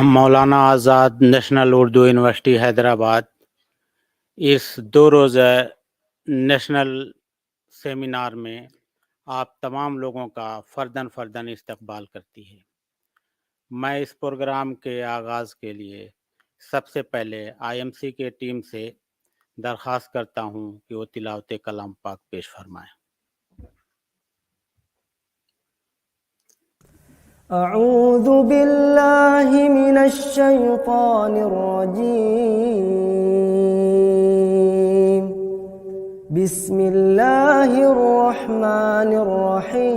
مولانا Azad national Urdu university Hyderabad اس 2 روزہ national seminar میں آپ تمام لوگوں کا فرداً استقبال کرتی ہے۔ میں اس پروگرام کے آغاز کے لیے سب سے پہلے IMC کے ٹیم سے درخواست کرتا ہوں کہ وہ تلاوت کلام پاک پیش فرمائیں۔ اعوذ باللہ من الشیطان الرجیم، بسم اللہ الرحمن الرحیم۔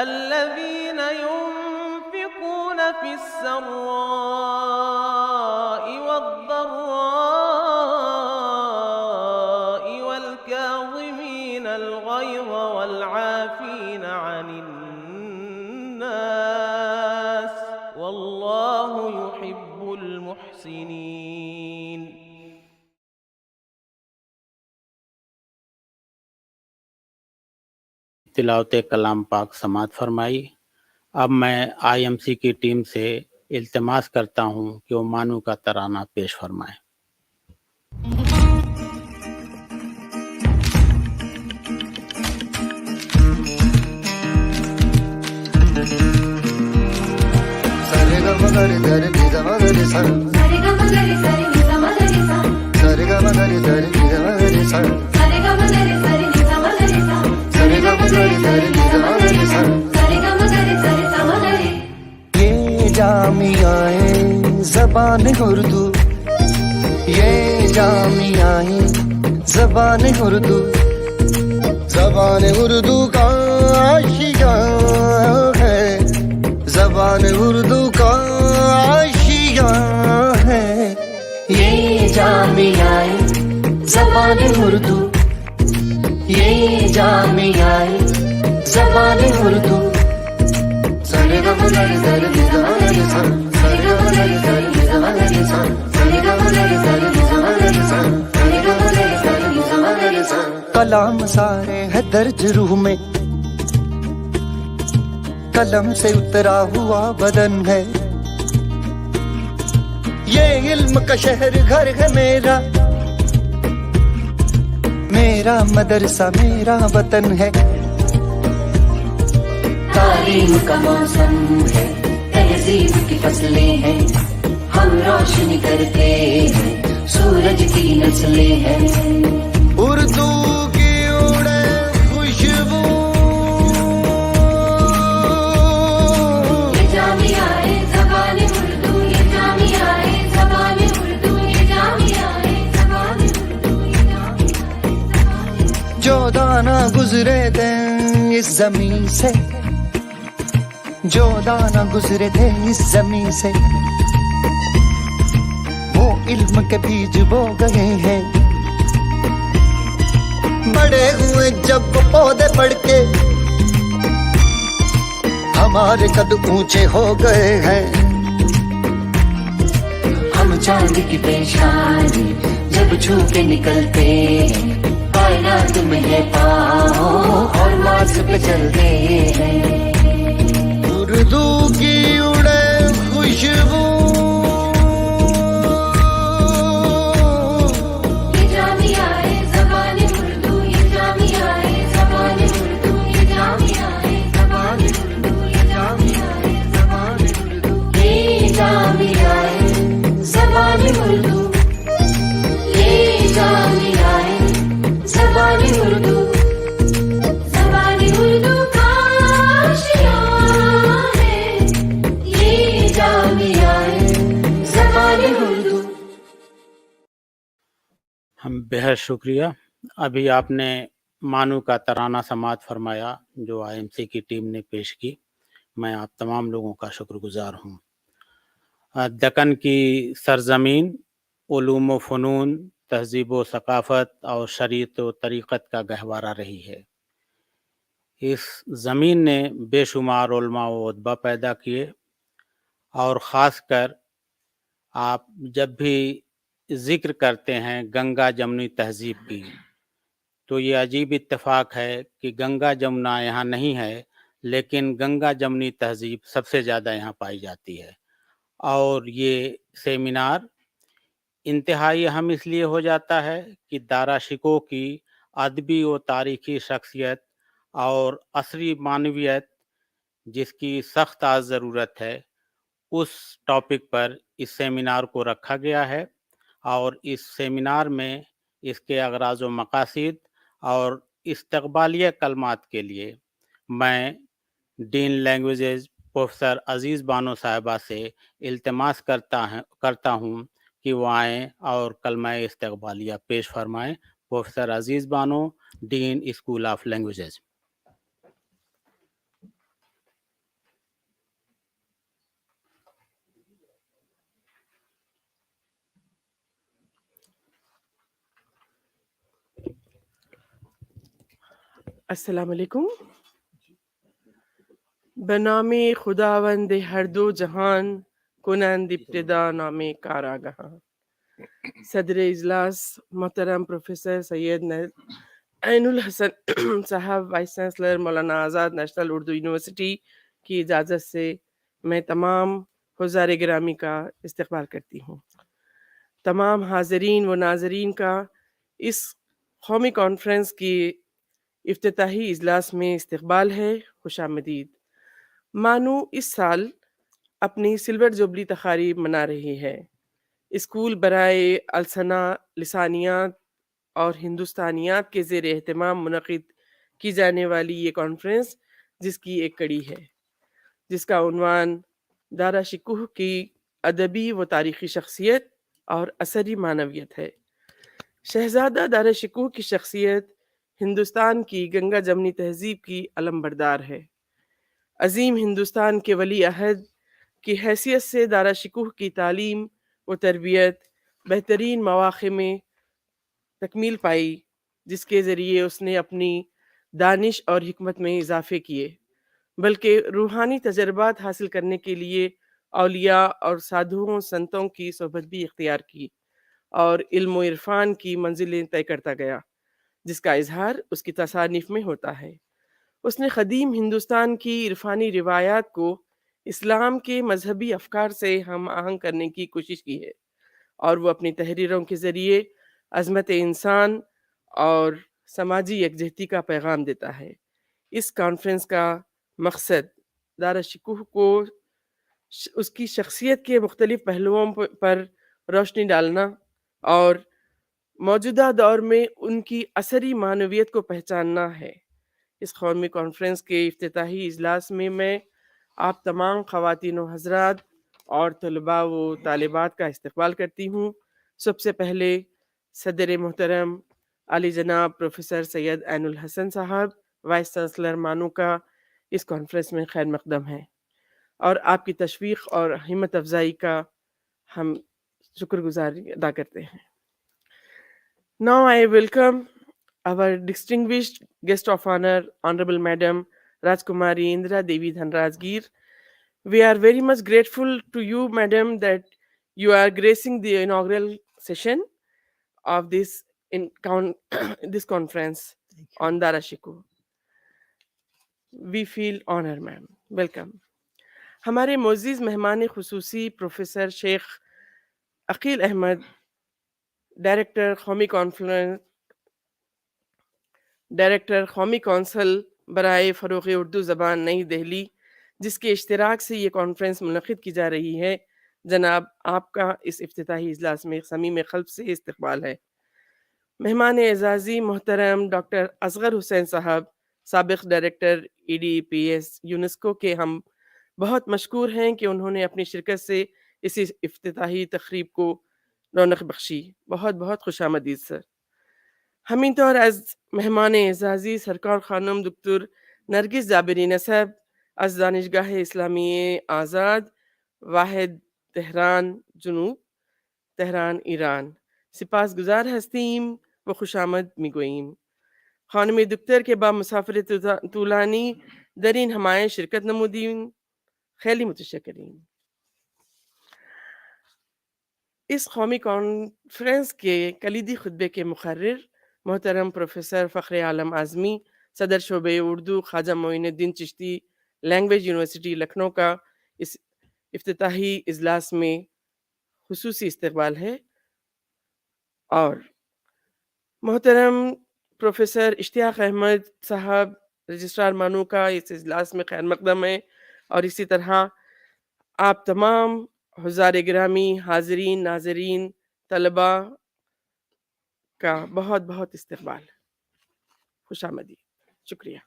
الذین ينفقون فی السراء والضراء والکاظمین الغیظ والعافین عن الناس واللہ یحب المحسنین۔ تلاوت کلام پاک سماعت فرمائی۔ اب میں IMC کی ٹیم سے التماس کرتا ہوں کہ وہ مانو کا ترانہ پیش فرمائیں۔ یہ جامعہ زبان اردو، یہ جامعہ زبان اردو، زبان اردو کا آشیاں ہے، زبان اردو کا آشیاں ہے۔ یہ جامعہ زبان اردو، یہ جامعہ زبان اردو، کلام سارے ہے درج روح میں، قلم سے اترا ہوا بدن ہے، یہ علم کا شہر گھر ہے میرا، میرا مدرسہ میرا وطن ہے، تعلیم کا موسم ہے، تہذیب کی فصلیں ہیں، ہم روشنی کرتے ہیں، سورج کی نسلیں ہیں، اردو کی اڑے خوشبو، یہ جامعہ زبان اردو، یہ جامعہ زبان اردو، یہ جامعہ زبان اردو، یہ جامعہ زبان۔ جو دانا گزرے دیں اس زمین سے، جو دانا گزرے تھے اس زمین سے، وہ علم کے بیج بو گئے ہیں، بڑے ہوئے جب پودے بڑھ کے ہمارے قد اونچے ہو گئے ہیں، ہم چاند کی پیشانی جب چھو کے نکلتے ہیں، کائنات میں ہے پاؤں اور مارس پہ چلتے ہیں، اردو کی اڑے خوشبو، یہ جامعہ زبان اردو، یہ جامعہ زبان اردو، یہ جامعہ زبان اردو، یہ جامعہ زبان اردو، یہ جامعہ زبان اردو، یہ جامعہ زبان اردو، زبان اردو کا آشیاں ہے، یہ جامعہ زبان اردو۔ ہم بہت شکریہ۔ ابھی آپ نے مانو کا ترانہ سماعت فرمایا جو IMC کی ٹیم نے پیش کی۔ میں آپ تمام لوگوں کا شکر گزار ہوں۔ دکن کی سرزمین علوم و فنون، تہذیب و ثقافت اور شریعت و طریقت کا گہوارہ رہی ہے۔ اس زمین نے بے شمار علماء و ادبا پیدا کیے، اور خاص کر آپ جب بھی ذکر کرتے ہیں گنگا جمنی تہذیب کی تو یہ عجیب اتفاق ہے کہ گنگا جمنا یہاں نہیں ہے، لیکن گنگا جمنی تہذیب سب سے زیادہ یہاں پائی جاتی ہے۔ اور یہ سیمینار انتہائی اہم اس لیے ہو جاتا ہے کہ دارا شکوہ کی ادبی و تاریخی شخصیت اور عصری معنویت جس کی سخت آج ضرورت ہے، اس ٹاپک پر اس سیمینار کو رکھا گیا ہے، اور اس سیمینار میں اس کے اغراض و مقاصد اور استقبالیہ کلمات کے لیے میں ڈین لینگویجز پروفیسر عزیز بانو صاحبہ سے التماس کرتا ہوں کہ وہ آئیں اور کلمہ استقبالیہ پیش فرمائیں۔ Professor Aziz Bano, dean school of languages. السلام علیکم۔ بنام خداوند ہر دو جہان، کنند ابتدا نام کار آگاہاں۔ صدر اجلاس محترم پروفیسر سید عین الحسن صاحب، وائس چانسلر مولانا آزاد نیشنل اردو یونیورسٹی کی اجازت سے میں تمام حضار گرامی کا استقبال کرتی ہوں۔ تمام حاضرین و ناظرین کا اس قومی کانفرنس کی افتتاحی اجلاس میں استقبال ہے، خوش آمدید۔ مانو اس سال اپنی سلور جوبلی تقاریب منا رہی ہے۔ اسکول برائے السنہ لسانیات اور ہندوستانیات کے زیر اہتمام منعقد کی جانے والی یہ کانفرنس، جس کی ایک کڑی ہے، جس کا عنوان دارا شکوہ کی ادبی و تاریخی شخصیت اور اثری معنویت ہے۔ شہزادہ دارا شکوہ کی شخصیت ہندوستان کی گنگا جمنی تہذیب کی علم بردار ہے۔ عظیم ہندوستان کے ولی عہد کی حیثیت سے دارا شکوہ کی تعلیم و تربیت بہترین مواقع میں تکمیل پائی، جس کے ذریعے اس نے اپنی دانش اور حکمت میں اضافے کیے، بلکہ روحانی تجربات حاصل کرنے کے لیے اولیاء اور سادھوؤں سنتوں کی صحبت بھی اختیار کی اور علم و عرفان کی منزلیں طے کرتا گیا، جس کا اظہار اس کی تصانیف میں ہوتا ہے۔ اس نے قدیم ہندوستان کی عرفانی روایات کو اسلام کے مذہبی افکار سے ہم آہنگ کرنے کی کوشش کی ہے، اور وہ اپنی تحریروں کے ذریعے عظمت انسان اور سماجی یکجہتی کا پیغام دیتا ہے۔ اس کانفرنس کا مقصد دارا شکوہ کو اس کی شخصیت کے مختلف پہلوؤں پر روشنی ڈالنا اور موجودہ دور میں ان کی اثری معنویت کو پہچاننا ہے۔ اس قومی کانفرنس کے افتتاحی اجلاس میں آپ تمام خواتین و حضرات اور طلباء و طالبات کا استقبال کرتی ہوں۔ سب سے پہلے صدر محترم علی جناب پروفیسر سید عین الحسن صاحب، وائس چانسلر مانو کا اس کانفرنس میں خیر مقدم ہے، اور آپ کی تشویق اور ہمت افزائی کا ہم شکر گزاری ادا کرتے ہیں۔ Now I welcome our distinguished guest of honor, Honorable Madam Rajkumari Indra Devi Dhanrajgir. We are very much grateful to you, Madam, that you are gracing the inaugural session of this this conference on Dara Shikoh. We feel honored, ma'am. Welcome. ہمارے معزز مہمان خصوصی professor شیخ Aqeel Ahmad, director قومی council برائے فروغ اردو زبان نئی دہلی، جس کے اشتراک سے یہ کانفرنس منعقد کی جا رہی ہے، جناب آپ کا اس افتتاحی اجلاس میں صمیم قلب سے استقبال ہے۔ مہمان اعزازی محترم ڈاکٹر اصغر حسین صاحب، سابق ڈائریکٹر EDPS یونیسکو کے، ہم بہت مشکور ہیں کہ انہوں نے اپنی شرکت سے اس افتتاحی تقریب کو رونق بخشی۔ بہت بہت خوش آمدید سر۔ ہمیں طور از مہمان اعزازی سرکار خانم دکتر نرگس جابری صاحب از دانشگاہ اسلامی آزاد واحد تہران جنوب، تہران ایران، سپاس گزار ہستیم و خوش آمد میگوییم۔ خانم دکتر کے با مسافرت طولانی در این ہمایش شرکت نمودیم، خیلی متشکرین۔ اس قومی کانفرنس کے کلیدی خطبے کے مقرر محترم پروفیسر فخر عالم اعظمی صدر شعبہ اردو خواجہ معین الدین چشتی لینگویج یونیورسٹی لکھنؤ کا اس افتتاحی اجلاس میں خصوصی استقبال ہے، اور محترم پروفیسر اشتیاق احمد صاحب رجسٹرار مانو کا اس اجلاس میں خیر مقدم ہے، اور اسی طرح آپ تمام حضار گرامی، حاضرین، ناظرین، طلبہ کا بہت بہت استقبال، خوش آمدید، شکریہ۔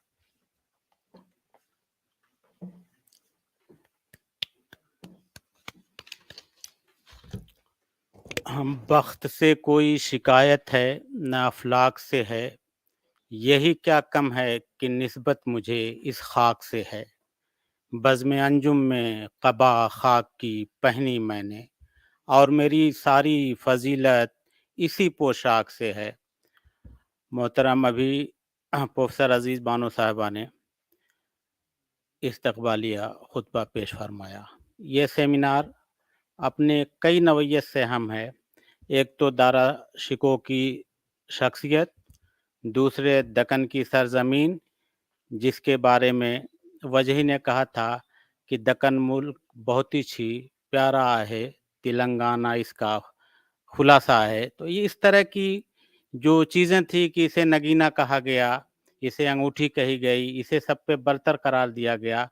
ہم بخت سے کوئی شکایت ہے نہ افلاک سے ہے، یہی کیا کم ہے کہ نسبت مجھے اس خاک سے ہے۔ بزم انجم میں قبا خاک کی پہنی میں نے، اور میری ساری فضیلت اسی پوشاک سے ہے۔ محترم ابھی پروفیسر عزیز بانو صاحبہ نے استقبالیہ خطبہ پیش فرمایا۔ یہ سیمینار اپنے کئی نوعیت سے اہم ہے۔ ایک تو دارا شکوہ کی شخصیت، دوسرے دکن کی سرزمین، جس کے بارے میں وجہی نے کہا تھا کہ دکن ملک بہت ہی چھی پیارا ہے، تلنگانہ اس کا خلاصہ ہے۔ تو یہ اس طرح کی جو چیزیں تھی کہ اسے نگینہ کہا گیا، اسے انگوٹھی کہی گئی، اسے سب پہ برتر قرار دیا گیا،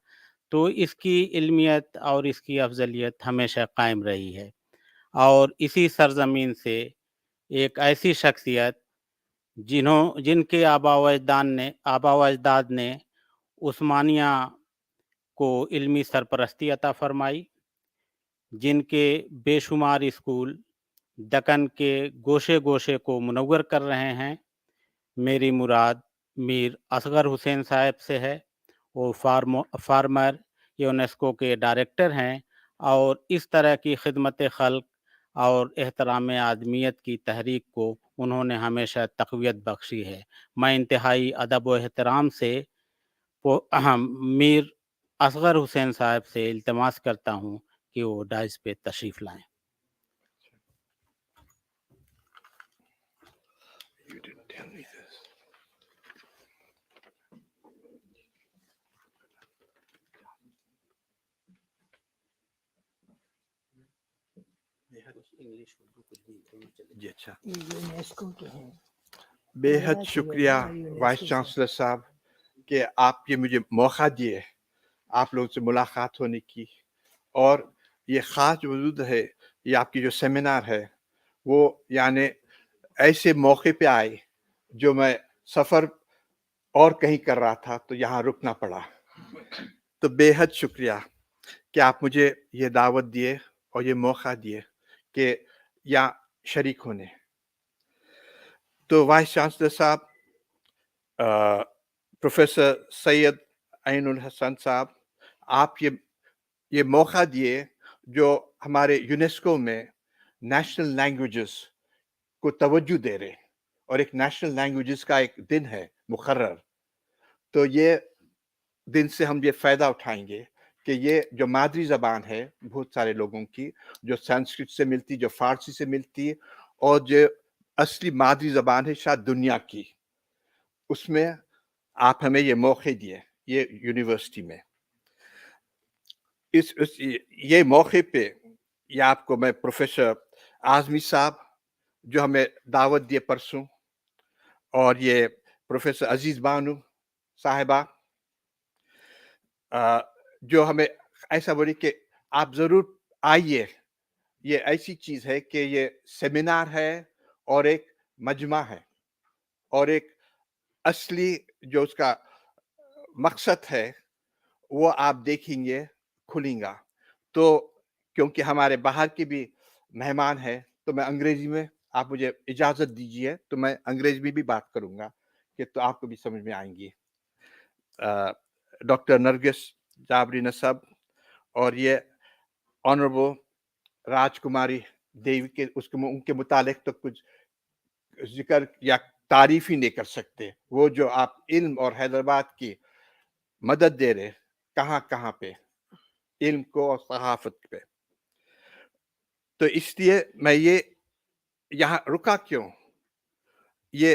تو اس کی علمیت اور اس کی افضلیت ہمیشہ قائم رہی ہے۔ اور اسی سرزمین سے ایک ایسی شخصیت جن کے آبا و اجداد نے عثمانیہ کو علمی سرپرستی عطا فرمائی، جن کے بے شمار اسکول دکن کے گوشے گوشے کو منور کر رہے ہیں۔ میری مراد میر اصغر حسین صاحب سے ہے، وہ فارمر یونیسکو کے ڈائریکٹر ہیں، اور اس طرح کی خدمت خلق اور احترام آدمیت کی تحریک کو انہوں نے ہمیشہ تقویت بخشی ہے۔ میں انتہائی ادب و احترام سے میر اصغر حسین صاحب سے التماس کرتا ہوں کہ وہ ڈائز پہ تشریف لائیں۔ جی اچھا، بے حد شکریہ وائس چانسلر صاحب کہ آپ یہ مجھے موقع دیے آپ لوگوں سے ملاقات ہونے کی، اور یہ خاص وجود ہے، یہ آپ کی جو سیمینار ہے وہ یعنی ایسے موقع پہ آئے جو میں سفر اور کہیں کر رہا تھا تو یہاں رکنا پڑا، تو بے حد شکریہ کہ آپ مجھے یہ دعوت دیے اور یہ موقع دیے کہ یہاں شریک ہونے۔ تو وائس چانسلر صاحب پروفیسر سید عین الحسن صاحب، آپ یہ موقع دیے جو ہمارے یونیسکو میں نیشنل لینگویجز کو توجہ دے رہے، اور ایک نیشنل لینگویجز کا ایک دن ہے مقرر، تو یہ دن سے ہم یہ فائدہ اٹھائیں گے کہ یہ جو مادری زبان ہے بہت سارے لوگوں کی، جو سنسکرت سے ملتی، جو فارسی سے ملتی، اور جو اصلی مادری زبان ہے شاید دنیا کی، اس میں آپ ہمیں یہ موقع دیے یہ یونیورسٹی میں۔ یہ موقع پہ یہ آپ کو میں پروفیسر اعظمی صاحب جو ہمیں دعوت دیے پرسوں، اور یہ پروفیسر عزیز بانو صاحبہ جو ہمیں ایسا بولی کہ آپ ضرور آئیے، یہ ایسی چیز ہے کہ یہ سیمینار ہے اور ایک مجمع ہے، اور ایک اصلی جو اس کا مقصد ہے وہ آپ دیکھیں گے کھلیں گا۔ تو کیونکہ ہمارے باہر کے بھی مہمان ہیں تو میں انگریزی میں، آپ مجھے اجازت دیجیے تو میں انگریزی میں بھی بات کروں گا کہ تو آپ کو بھی سمجھ میں آئیں گی۔ ڈاکٹر نرگس جابری نصب اور یہ آنریبل راج کماری دیوی کے ان کے متعلق تو کچھ ذکر یا تعریف ہی نہیں کر سکتے، وہ جو آپ علم اور حیدرآباد کی مدد دے رہے کہاں کہاں پہ علم کو اور ثقافت پہ۔ تو اس لیے میں یہ یہاں رکا کیوں، یہ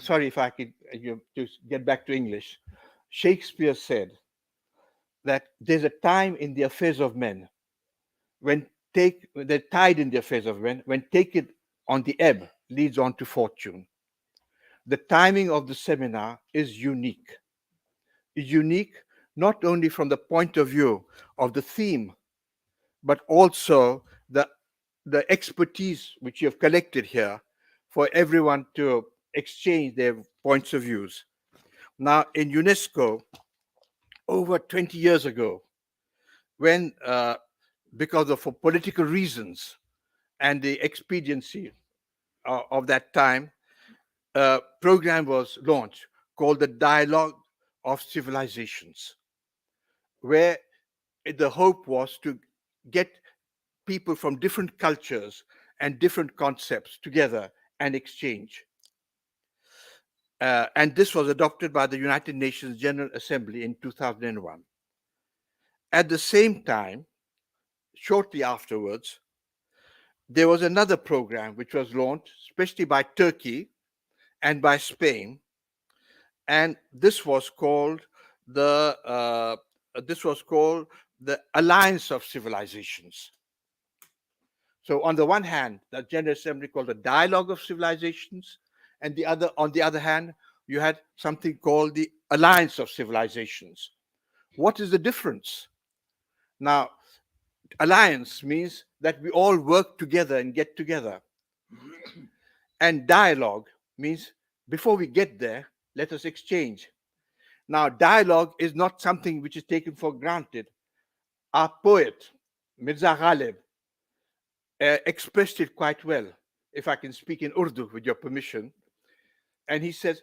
sorry if I could to get back to English. Shakespeare said that there's a time in the affairs of men when the tide in the affairs of men, when take it on the ebb, leads on to fortune. The timing of the seminar is unique. Unique not only from the point of view of the theme, but also the expertise which you have collected here for everyone to exchange their points of views. Now, in UNESCO, over 20 years ago, when because of for political reasons and the expediency of that time, a program was launched called the Dialogue of Civilizations, where the hope was to get people from different cultures and different concepts together and exchange. And this was adopted by the United Nations General Assembly in 2001. At the same time, shortly afterwards, there was another program which was launched, especially by Turkey and by Spain, and this was called the Alliance of Civilizations. So on the one hand, the General Assembly called the Dialogue of Civilizations, and on the other hand, you had something called the Alliance of Civilizations. What is the difference? Now, alliance means that we all work together and get together. And dialogue means before we get there, let us exchange. Now, dialogue is not something which is taken for granted. Our poet, Mirza Ghalib, expressed it quite well, if I can speak in Urdu with your permission. And he says,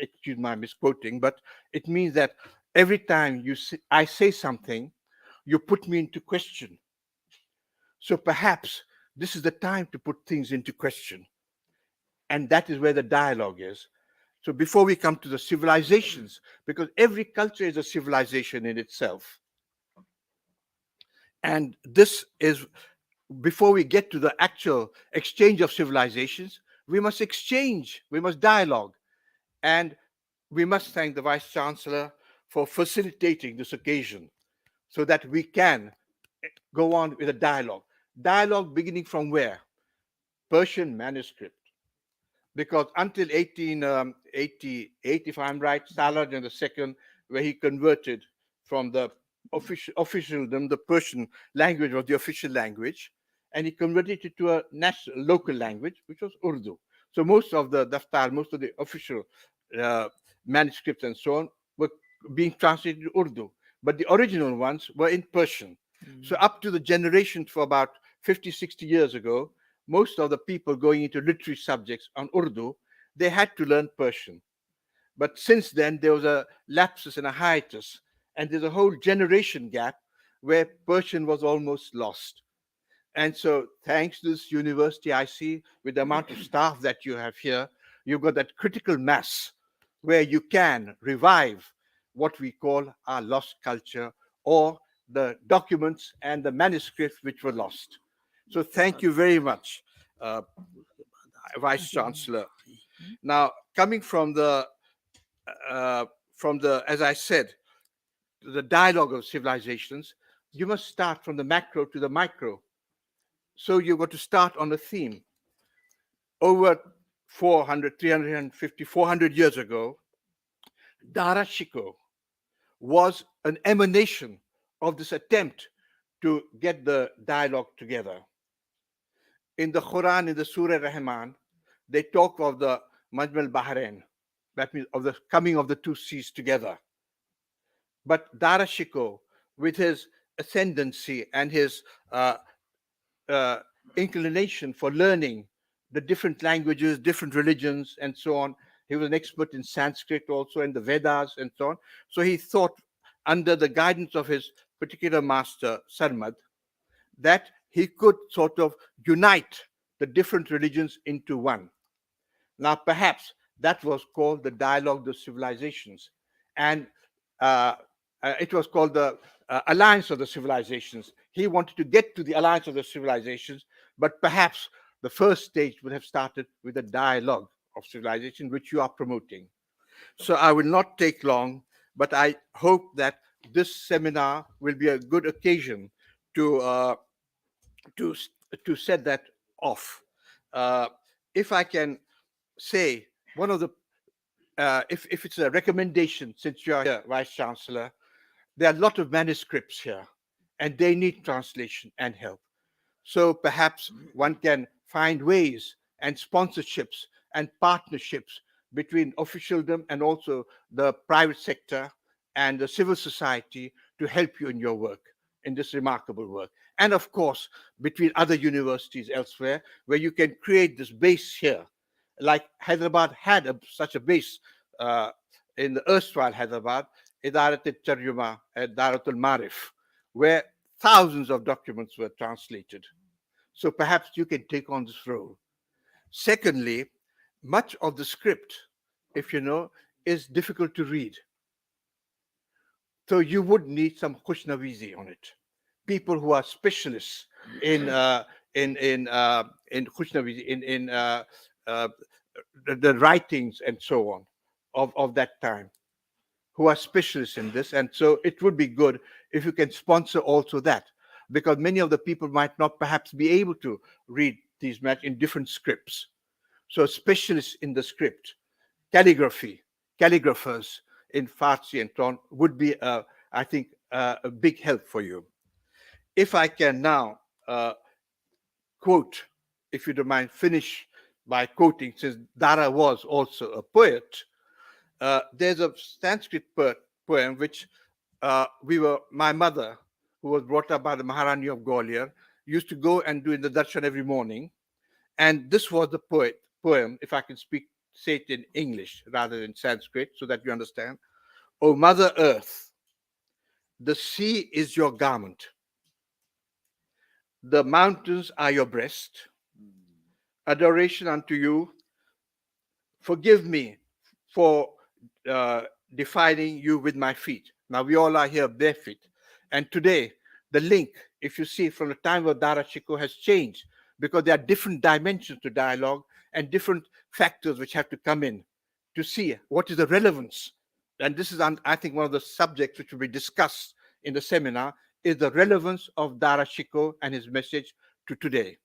Excuse my misquoting, but it means that every time I say something, you put me into question. So perhaps this is the time to put things into question. And that is where the dialogue is. So before we come to the civilizations, because every culture is a civilization in itself. And this is, before we get to the actual exchange of civilizations, we must exchange, we must dialogue. And we must thank the Vice Chancellor for facilitating this occasion so that we can go on with a dialogue. Dialogue beginning from where? Persian manuscript. Because until 1888, if I'm right, Saladin II, where he converted from the officialdom, the Persian language was the official language, and he converted it to a local language, which was Urdu. So most of the daftar, most of the official manuscripts and so on were being translated to Urdu, but the original ones were in Persian. So up to the generations for about 50, 60 years ago, most of the people going into literary subjects on Urdu, they had to learn Persian. But since then, there was a lapsus and a hiatus, and there's a whole generation gap where Persian was almost lost. And so thanks to this university, I see with the amount of staff that you have here, you've got that critical mass where you can revive what we call our lost culture or the documents and the manuscripts which were lost. So thank you very much, Vice Chancellor. Now, coming from the, as I said, the dialogue of civilizations, you must start from the macro to the micro. So you've got to start on a theme. Over 400, 350, 400 years ago, Dara Shikoh was an emanation of this attempt to get the dialogue together. In the Quran, in the Surah Rahman, they talk of the Majmal Bahrain, that means of the coming of the two seas together. But Dara Shikoh, with his ascendancy and his inclination for learning the different languages, different religions, and so on, he was an expert in Sanskrit also, and the Vedas, and so on. So he thought, under the guidance of his particular master, Sarmad, that he could sort of unite the different religions into one. Now, perhaps that was called the dialogue of civilizations. And it was called the Alliance of the Civilizations. He wanted to get to the Alliance of the Civilizations, but perhaps the first stage would have started with a dialogue of civilization, which you are promoting. So I will not take long, but I hope that this seminar will be a good occasion to to set that off. If I can say, one of the if it's a recommendation, since you are here, Vice Chancellor, there are a lot of manuscripts here, and they need translation and help. So perhaps one can find ways and sponsorships and partnerships between officialdom and also the private sector and the civil society to help you in your work, in this remarkable work. And of course, between other universities elsewhere, where you can create this base here. Like Hyderabad had such a base in the erstwhile Hyderabad, Idarat al-Tarjuma at Daratul Marif, where thousands of documents were translated. So perhaps you can take on this role. Secondly, much of the script, if you know, is difficult to read. So you would need some Khushnavizi on it. People who are specialists in Khushnavizi, the writings and so on of that time, who are specialists in this. And so it would be good if you can sponsor also that, because many of the people might not perhaps be able to read these matters in different scripts. So specialists in the script, calligraphers in Farsi and so on would be, I think, a big help for you. If I can now quote, if you don't mind, finish by quoting, since Dara was also a poet, there's a Sanskrit poem which my mother, who was brought up by the Maharani of Gwalior, used to go and do in the darshan every morning. And this was the poem, if I can say it in English rather than Sanskrit, so that you understand. O Mother Earth, the sea is your garment. The mountains are your breast. Adoration unto you. Forgive me for defining you with my feet. Now we all are here bare feet. And today, the link, if you see from the time of Dara Shikoh, has changed, because there are different dimensions to dialogue and different factors which have to come in to see what is the relevance. And this is, I think, one of the subjects which will be discussed in the seminar, is the relevance of Dara Shikoh and his message to today.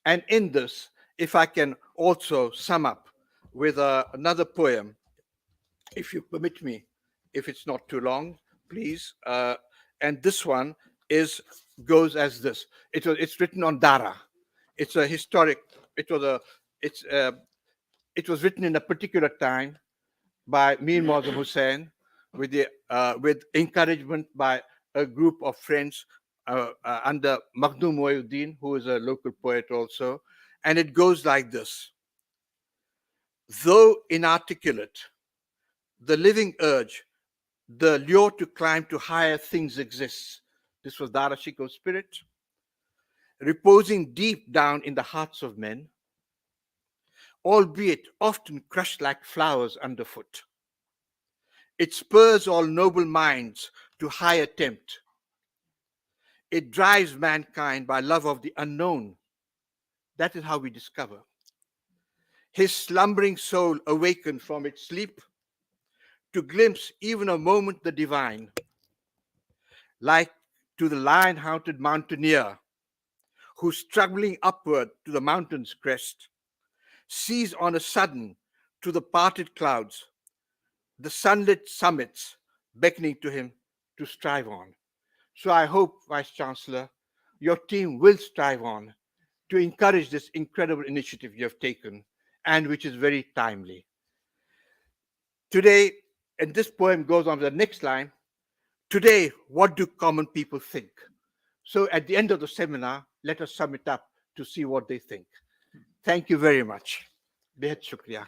And in this, if I can also sum up with another poem, if you permit me, if it's not too long, please. And this one goes as this. It's written on Dara. It's a historic. It was written in a particular time by Mir Muazzam Hussain with encouragement by a group of friends under Makhdum Mohyuddin, who is a local poet also. And it goes like this. Though inarticulate, the living urge, the lure to climb to higher things exists. This was Dara Shikoh's spirit, reposing deep down in the hearts of men, albeit often crushed like flowers underfoot. It spurs all noble minds to high attempt. It drives mankind by love of the unknown. That is how we discover. His slumbering soul awakened from its sleep to glimpse even a moment the divine, like to the lion-haunted mountaineer who, struggling upward to the mountain's crest, sees on a sudden to the parted clouds the sunlit summits beckoning to him to strive on. So I hope, Vice Chancellor, your team will strive on to encourage this incredible initiative you have taken, and which is very timely. Today, and this poem goes on to the next line, today, what do common people think? So at the end of the seminar, let us sum it up to see what they think. Thank you very much. Behed shukriya.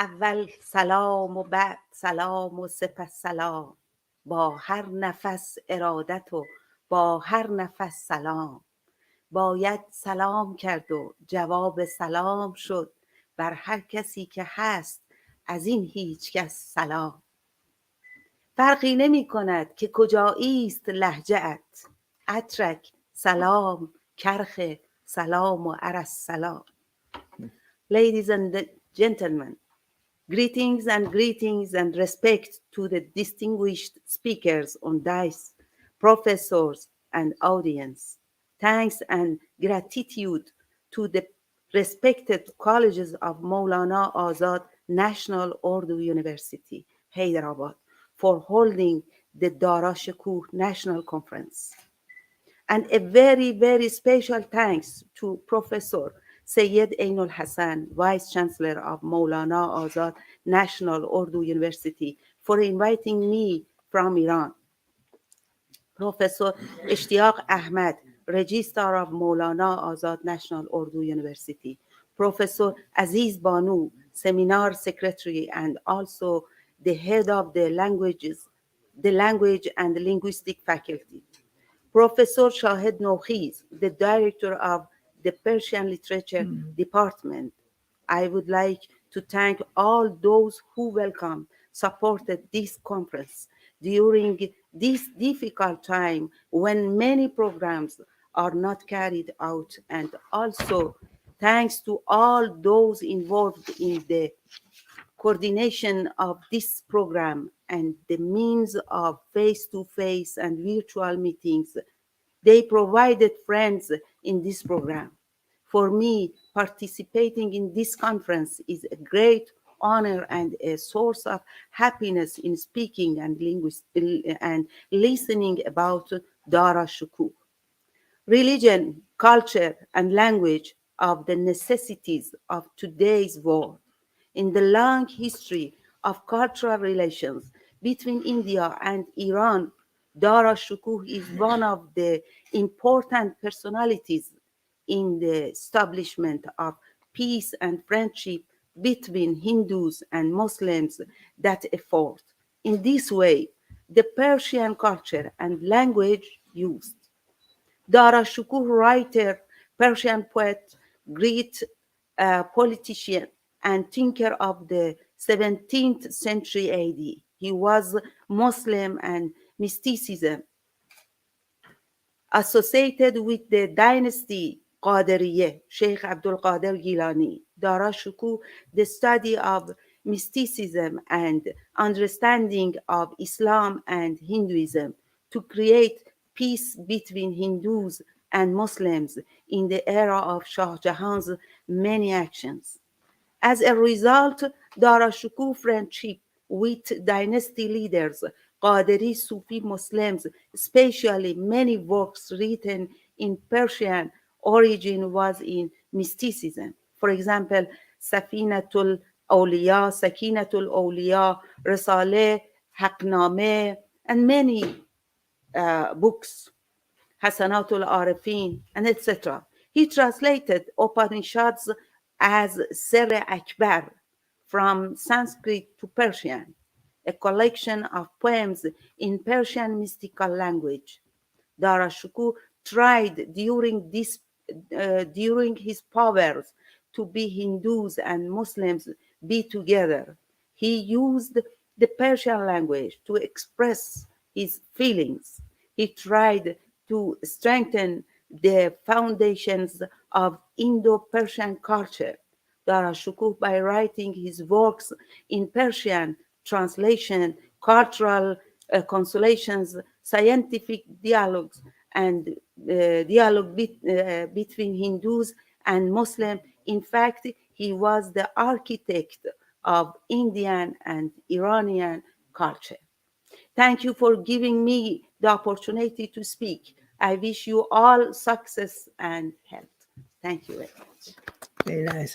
اول سلام و بعد سلام و سپس سلام، با هر نفس ارادت و با هر نفس سلام. باید سلام کرد و جواب سلام شد، بر هر کسی که هست از این هیچ کس سلام. فرقی نمی کند که کجاییست لهجه‌ات، اترک سلام کرخ سلام و عرس سلام. Ladies and gentlemen, greetings and respect to the distinguished speakers on dais, professors and audience. Thanks and gratitude to the respected colleges of Maulana Azad National Urdu University, Hyderabad, for holding the Dara Shikoh National Conference. And a very, very special thanks to Professor Sayyid Ainul Hassan, Vice Chancellor of Maulana Azad National Urdu University, for inviting me from Iran. Professor Ishtiaq Ahmed, Registrar of Maulana Azad National Urdu University. Professor Aziz Banu, Seminar Secretary and also the head of the Language and Linguistic Faculty. Professor Shahid Noukhiz, the director of the Persian Literature Department. I would like to thank all those who welcomed, supported this conference during this difficult time when many programs are not carried out, and also thanks to all those involved in the coordination of this program and the means of face-to-face and virtual meetings. They provided friends in this program. For me, participating in this conference is a great honor and a source of happiness in speaking and listening about Dara Shikoh. Religion, culture, and language of the necessities of today's world. In the long history of cultural relations between India and Iran, Dara Shikoh is one of the important personalities in the establishment of peace and friendship between Hindus and Muslims that effort. In this way, the Persian culture and language used. Dara Shikoh, writer, Persian poet, great politician, and thinker of the 17th century AD. He was Muslim and mysticism associated with the dynasty Qadiriyeh, Sheikh Abdul Qadir Gilani. Dara Shikoh, the study of mysticism and understanding of Islam and Hinduism to create peace between Hindus and Muslims in the era of Shah Jahan's many actions. As a result, Dara Shikoh friendship with dynasty leaders, Qadiri Sufi Muslims, especially many works written in Persian origin was in mysticism. For example, Safinatul Awliya, Sakinatul Awliya, Risale, Haqname, and many books, Hasanatul Arifin, and etc. He translated Upanishads as Ser Akbar from Sanskrit to Persian, a collection of poems in Persian mystical language. Dara Shikoh tried during his powers to be Hindus and Muslims be together. He used the Persian language to express his feelings. He tried to strengthen the foundations of Indo-Persian culture. Dara Shikoh, by writing his works in Persian, translation, cultural consolations, scientific dialogues, and dialogue between Hindus and Muslims. In fact, he was the architect of Indian and Iranian culture. Thank you for giving me the opportunity to speak. I wish you all success and health. Thank you very much. Very nice.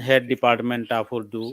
Head Department of Urdu,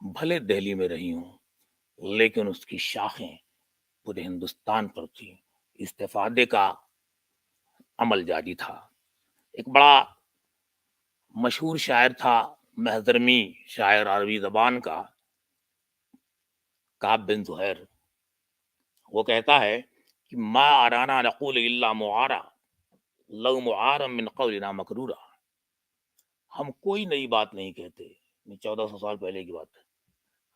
بھلے دہلی میں رہی ہوں لیکن اس کی شاخیں پورے ہندوستان پر تھی. استفادے کا عمل جاری تھا. ایک بڑا مشہور شاعر تھا محضرمی شاعر عربی زبان کا کعب بن زہیر. وہ کہتا ہے کہ ما ارانا نقول الا معارا لو معارا من قولنا مکرورا. ہم کوئی نئی بات نہیں کہتے. 1400 سال پہلے کی بات ہے.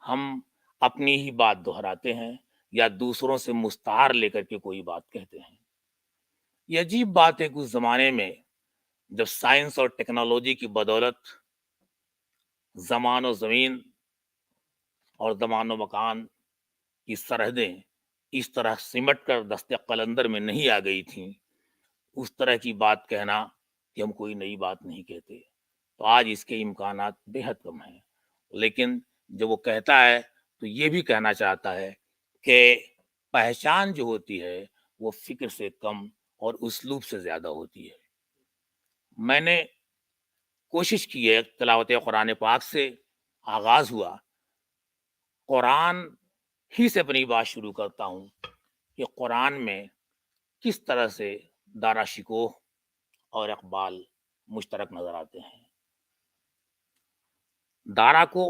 ہم اپنی ہی بات دہراتے ہیں یا دوسروں سے مستعار لے کر کے کوئی بات کہتے ہیں. یہ عجیب بات ہے کہ اس زمانے میں جب سائنس اور ٹیکنالوجی کی بدولت زمان و زمین اور زمان و مکان کی سرحدیں اس طرح سمٹ کر دست قلندر میں نہیں آ گئی تھیں، اس طرح کی بات کہنا کہ ہم کوئی نئی بات نہیں کہتے، تو آج اس کے امکانات بے حد کم ہیں. لیکن جب وہ کہتا ہے تو یہ بھی کہنا چاہتا ہے کہ پہچان جو ہوتی ہے وہ فکر سے کم اور اسلوب سے زیادہ ہوتی ہے. میں نے کوشش کی ہے، تلاوت قرآن پاک سے آغاز ہوا، قرآن ہی سے اپنی بات شروع کرتا ہوں کہ قرآن میں کس طرح سے دارا شکوہ اور اقبال مشترک نظر آتے ہیں. دارا کو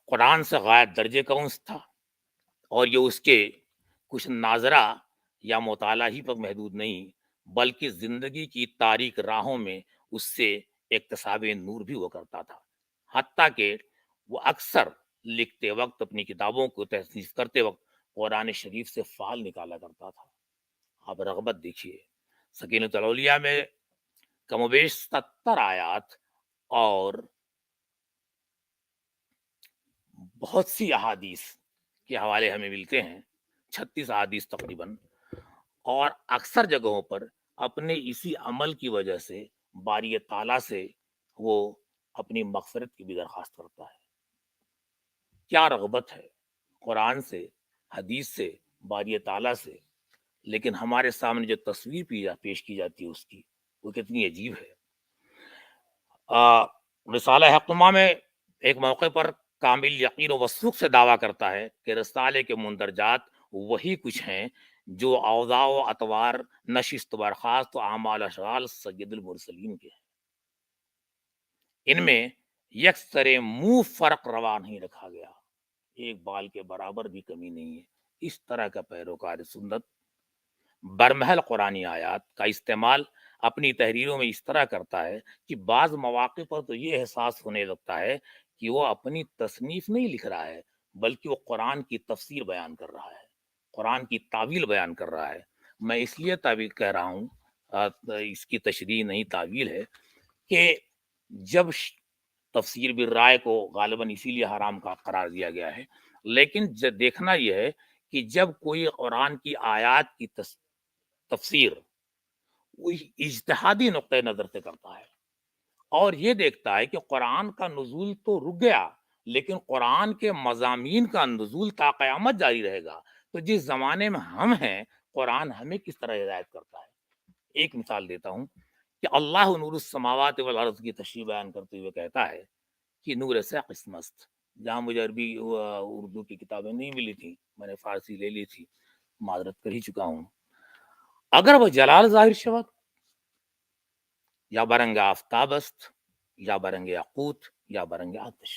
قرآن سے غائب درجے کا انس تھا اور یہ اس کے کچھ ناظرہ یا مطالعہ ہی پر محدود نہیں بلکہ زندگی کی تاریک راہوں میں اس سے اکتساب نور بھی ہوا کرتا تھا. حتیٰ کہ وہ اکثر لکھتے وقت اپنی کتابوں کو تصنیف کرتے وقت قرآن شریف سے فال نکالا کرتا تھا. آپ رغبت دیکھیے، سکینۃ الاولیاء میں کم و بیش 70 آیات اور بہت سی احادیث کے حوالے ہمیں ملتے ہیں، 36 احادیث تقریباً، اور اکثر جگہوں پر اپنے اسی عمل کی وجہ سے باری تعالیٰ سے وہ اپنی مغفرت کی بھی درخواست کرتا ہے. کیا رغبت ہے قرآن سے، حدیث سے، باری تعالیٰ سے، لیکن ہمارے سامنے جو تصویر پیش کی جاتی ہے اس کی وہ کتنی عجیب ہے. رسالہ حکمہ میں ایک موقع پر کامل یقین و وثوق سے دعویٰ کرتا ہے کہ رسالے کے مندرجات وہی کچھ ہیں جو اوضاع و اطوار، نشست و برخاست و اعمال اشغال سید المرسلین کے ہیں. ان میں یکسر منہ فرق روا نہیں رکھا گیا، ایک بال کے برابر بھی کمی نہیں ہے. اس طرح کا پیروکار سنت برمحل قرآنی آیات کا استعمال اپنی تحریروں میں اس طرح کرتا ہے کہ بعض مواقع پر تو یہ احساس ہونے لگتا ہے کہ وہ اپنی تصنیف نہیں لکھ رہا ہے بلکہ وہ قرآن کی تفسیر بیان کر رہا ہے، قرآن کی تعویل بیان کر رہا ہے. میں اس لیے تعویل کہہ رہا ہوں، اس کی تشریح نہیں تعویل ہے، کہ جب تفسیر بالرائے کو غالباً اسی لیے حرام کا قرار دیا گیا ہے، لیکن دیکھنا یہ ہے کہ جب کوئی قرآن کی آیات کی تفسیر وہ اجتہادی نقطۂ نظر سے کرتا ہے اور یہ دیکھتا ہے کہ قرآن کا نزول تو رک گیا لیکن قرآن کے مضامین کا نزول تا قیامت جاری رہے گا، تو جس زمانے میں ہم ہیں قرآن ہمیں کس طرح ہدایت کرتا ہے. ایک مثال دیتا ہوں کہ اللہ نور السماوات والارض کی تشریح بیان کرتے ہوئے کہتا ہے کہ نور سے قسمست. جہاں مجھے عربی اردو کی کتابیں نہیں ملی تھیں، میں نے فارسی لے لی تھی، معذرت کر ہی چکا ہوں. اگر وہ جلال ظاہر شود یا برنگ آفتاب است یا برنگ یاقوت یا برنگ آتش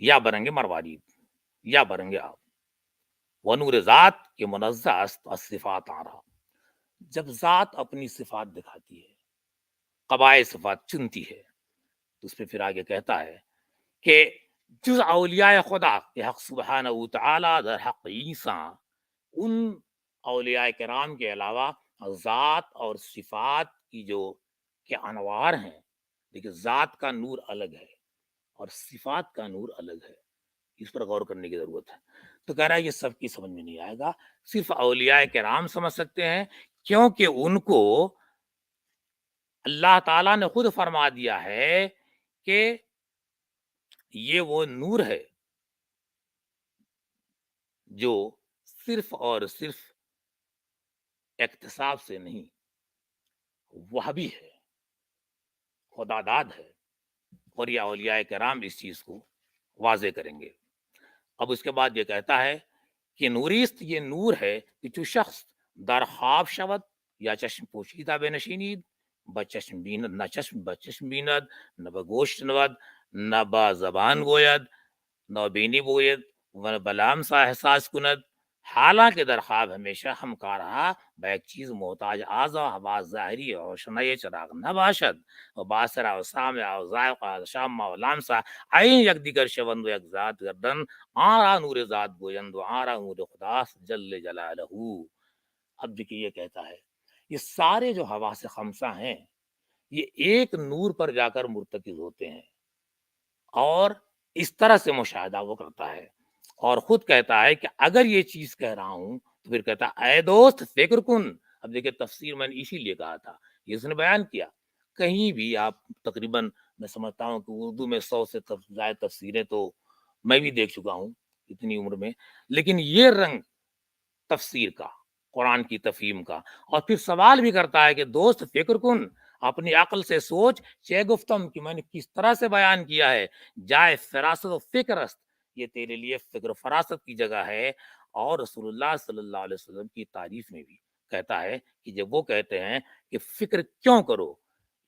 یا برنگ مروارید یا برنگ آب وہ نور ذات کے منزہ است از صفات آ رہا. جب ذات اپنی صفات دکھاتی ہے، قبائے صفات چنتی ہے، تو اس پہ پھر آگے کہتا ہے کہ جز اولیاء خدا کہ حق سبحانہ وتعالی در حق عیسیٰ، ان اولیاء کرام کے علاوہ ذات اور صفات کی جو کہ انوار ہیں، لیکن ذات کا نور الگ ہے اور صفات کا نور الگ ہے. اس پر غور کرنے کی ضرورت ہے. تو کہہ رہا ہے یہ سب کی سمجھ میں نہیں آئے گا، صرف اولیاء کرام سمجھ سکتے ہیں کیونکہ ان کو اللہ تعالیٰ نے خود فرما دیا ہے کہ یہ وہ نور ہے جو صرف اور صرف اکتساب سے نہیں، وہ بھی ہے، خدا داد ہے. اور یہ اولیاء کرام اس چیز کو واضح کریں گے۔ اب اس کے بعد یہ کہتا ہے کہ نوریست یہ نور ہے کہ جو شخص در خواب شود یا چشم پوشیدہ بے نشینید بچشم بیند نہ چشم بچشم بیند نہ بگوشت نود نہ با زبان گوید نہ بینی بوید و بلام سا احساس کند، حالانکہ در خواب ہمیشہ ہم کا رہا بیک چیز محتاج آزا ہوا ظاہری روشنی چراغ نہ باشد و باسرا و سامع و ذائقہ شام و لامسا عین یک دیگر شوند و یک ذات گردن آرا نور ذات گویند و آرا نور خدا جل جلالہ۔ اب دیکھیے یہ کہتا ہے یہ سارے جو حواس خمسہ ہیں یہ ایک نور پر جا کر مرتکز ہوتے ہیں اور اس طرح سے مشاہدہ وہ کرتا ہے، اور خود کہتا ہے کہ اگر یہ چیز کہہ رہا ہوں تو پھر کہتا ہے اے دوست فکر کن۔ اب دیکھیں تفسیر میں نے اسی لیے کہا تھا، یہ اس نے بیان کیا، کہیں بھی آپ تقریباً میں سمجھتا ہوں کہ اردو میں 100 سے زائد تفسیریں تو میں بھی دیکھ چکا ہوں اتنی عمر میں، لیکن یہ رنگ تفسیر کا، قرآن کی تفہیم کا، اور پھر سوال بھی کرتا ہے کہ دوست فکر کن، اپنی عقل سے سوچ چے گفتم کہ میں نے کس طرح سے بیان کیا ہے، جائے فراست و فکر است، یہ تیرے لیے فکر و فراست کی جگہ ہے۔ اور رسول اللہ صلی اللہ علیہ وسلم کی تعریف میں بھی کہتا ہے کہ جب وہ کہتے ہیں کہ فکر کیوں کرو،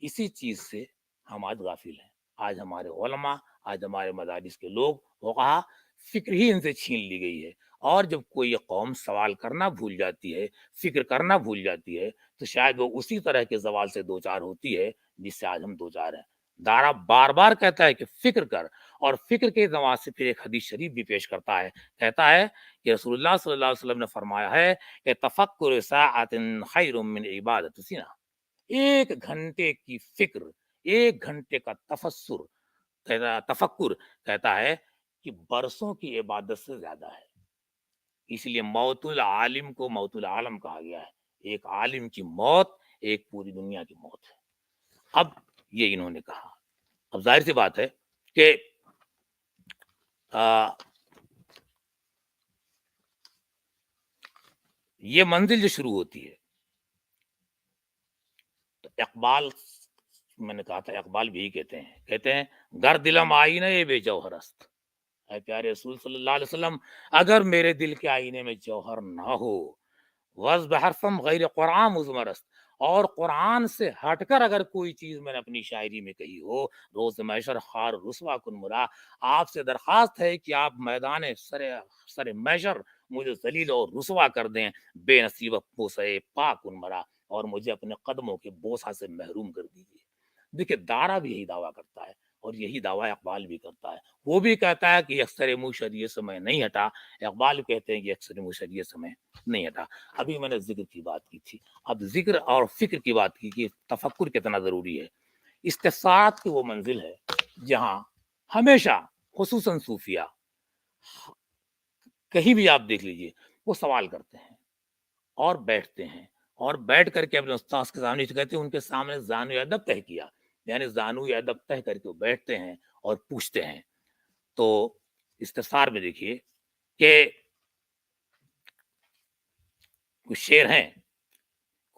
اسی چیز سے ہم آج غافل ہیں۔ آج ہمارے علماء، آج ہمارے مدارس کے لوگ، وہ کہا فکر ہی ان سے چھین لی گئی ہے، اور جب کوئی قوم سوال کرنا بھول جاتی ہے، فکر کرنا بھول جاتی ہے، تو شاید وہ اسی طرح کے زوال سے دوچار ہوتی ہے جس سے آج ہم دوچار ہیں۔ دارا بار بار کہتا ہے کہ فکر کر، اور فکر کے زوال سے پھر ایک حدیث شریف بھی پیش کرتا ہے، کہتا ہے کہ رسول اللہ صلی اللہ علیہ وسلم نے فرمایا ہے کہ تفکر ساعت خیر من عبادت سنہ، ایک گھنٹے کی فکر، ایک گھنٹے کا تفکر کہتا ہے کہ برسوں کی عبادت سے زیادہ ہے۔ اس لیے موت العالم کو موت العالم کہا گیا ہے، ایک عالم کی موت ایک پوری دنیا کی موت ہے۔ اب یہ انہوں نے کہا، اب ظاہر سی بات ہے کہ یہ منزل جو شروع ہوتی ہے تو اقبال، میں نے کہا تھا اقبال بھی کہتے ہیں گر دلم آئینہ یہ بے جوہر است، اے پیارے رسول صلی اللہ علیہ وسلم اگر میرے دل کے آئینے میں جوہر نہ ہو، وز بحرفم غیر قرآن مزمر است، اور قرآن سے ہٹ کر اگر کوئی چیز میں نے اپنی شاعری میں کہی ہو، روز محشر خار رسوا کن مرا، آپ سے درخواست ہے کہ آپ میدان سر محشر مجھے ذلیل اور رسوا کر دیں، بے نصیب بوسے پاک کن مرا، اور مجھے اپنے قدموں کے بوسہ سے محروم کر دیجیے۔ دیکھیں دارا بھی یہی دعویٰ کرتا ہے، اور یہی دعویٰ اقبال بھی کرتا ہے۔ وہ بھی کہتا ہے کہ اکثر منہ شریعت سے میں نہیں ہٹا، اقبال کہتے ہیں کہ اکثر منہ شریعت سے میں نہیں ہٹا۔ ابھی میں نے ذکر کی بات کی تھی، اب ذکر اور فکر کی بات کی کہ تفکر کتنا ضروری ہے۔ استفسارات کی وہ منزل ہے جہاں ہمیشہ خصوصاً صوفیہ، کہیں بھی آپ دیکھ لیجئے، وہ سوال کرتے ہیں اور بیٹھتے ہیں، اور بیٹھ کر کے اپنے استاذ کے سامنے کہتے ہیں، ان کے سامنے زانو ادب طے کیا، یعنی زانو ادب طے کر کے وہ بیٹھتے ہیں اور پوچھتے ہیں۔ تو استفسار میں دیکھیے کہ کچھ شعر ہیں،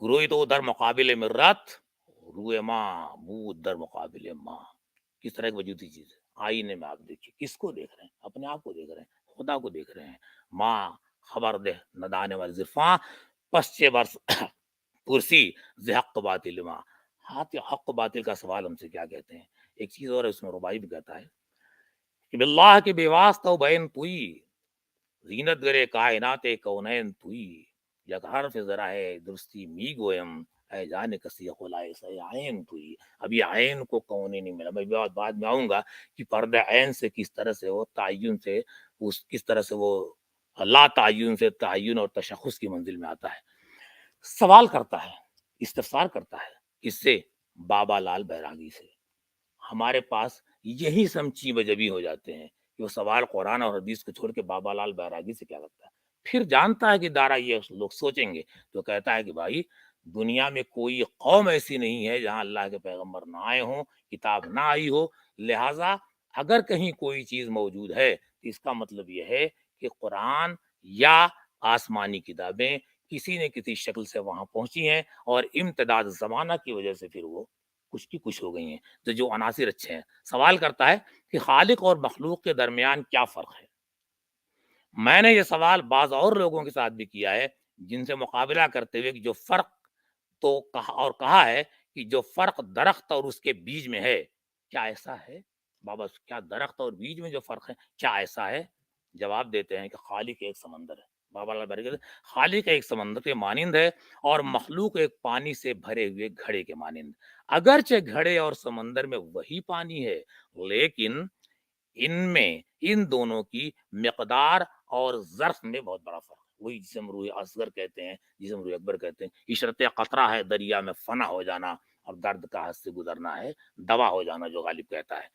روئی تو در مقابل مرات، روئے ماں بود در مقابل ماں، کس طرح کی وجودی چیز ہے۔ آئینے میں آپ دیکھیے، کس کو دیکھ رہے ہیں؟ اپنے آپ کو دیکھ رہے ہیں، خدا کو دیکھ رہے ہیں۔ ماں خبر دہ ندانے وال زرفاں، پسچے برس پرسی ز حق باطل ماں، ہاتھ حق و باطل کا سوال ہم سے کیا کہتے ہیں۔ ایک چیز اور اس میں ربائی بھی کہتا ہے کہ باللہ کے بے واسطہ و بین توئی، زینت گرے کائنات کونین توئی، یک حرف ذرا ہے درستی می گویم، اے جان کسی خلائے سے عین توئی۔ اب یہ عین کو کون نہیں ملا، میں بعد میں آؤں گا کہ پردہ عین سے کس طرح سے وہ تعین سے کس طرح سے وہ لا تعین سے تعین اور تشخص کی منزل میں آتا ہے۔ سوال کرتا ہے، استفسار کرتا ہے، اس سے بابا لال بیراگی سے۔ ہمارے پاس یہی سمچی بجبی ہو جاتے ہیں کہ وہ سوال قرآن اور حدیث کو چھوڑ کے بابا لال بیراگی سے کیا کرتا ہے۔ پھر جانتا ہے کہ دارا یہ لوگ سوچیں گے، تو کہتا ہے کہ بھائی دنیا میں کوئی قوم ایسی نہیں ہے جہاں اللہ کے پیغمبر نہ آئے ہوں، کتاب نہ آئی ہو، لہٰذا اگر کہیں کوئی چیز موجود ہے تو اس کا مطلب یہ ہے کہ قرآن یا آسمانی کتابیں کسی نہ کسی شکل سے وہاں پہنچی ہیں، اور امتداد زمانہ کی وجہ سے پھر وہ کچھ کی کچھ ہو گئی ہیں. تو جو عناصر اچھے ہیں. سوال کرتا ہے کہ خالق اور مخلوق کے درمیان کیا فرق ہے. میں نے یہ سوال بعض اور لوگوں کے ساتھ بھی کیا ہے جن سے مقابلہ کرتے ہوئے کہ جو فرق تو کہا ہے کہ جو فرق درخت اور اس کے بیج میں ہے کیا ایسا ہے بابا, کیا درخت اور بیج میں جو فرق ہے کیا ایسا ہے. جواب دیتے ہیں کہ خالق ایک سمندر ہے. بابا اللہ برکت, خالق ایک سمندر کے مانند ہے اور مخلوق ایک پانی سے بھرے ہوئے گھڑے کے مانند. اگرچہ گھڑے اور سمندر میں وہی پانی ہے لیکن ان دونوں کی مقدار اور ظرف میں بہت بڑا فرق ہے. وہی جسم روح اصغر کہتے ہیں, جسم روح اکبر کہتے ہیں. عشرت قطرہ ہے دریا میں فنا ہو جانا, اور درد کا حد سے گزرنا ہے دوا ہو جانا, جو غالب کہتا ہے.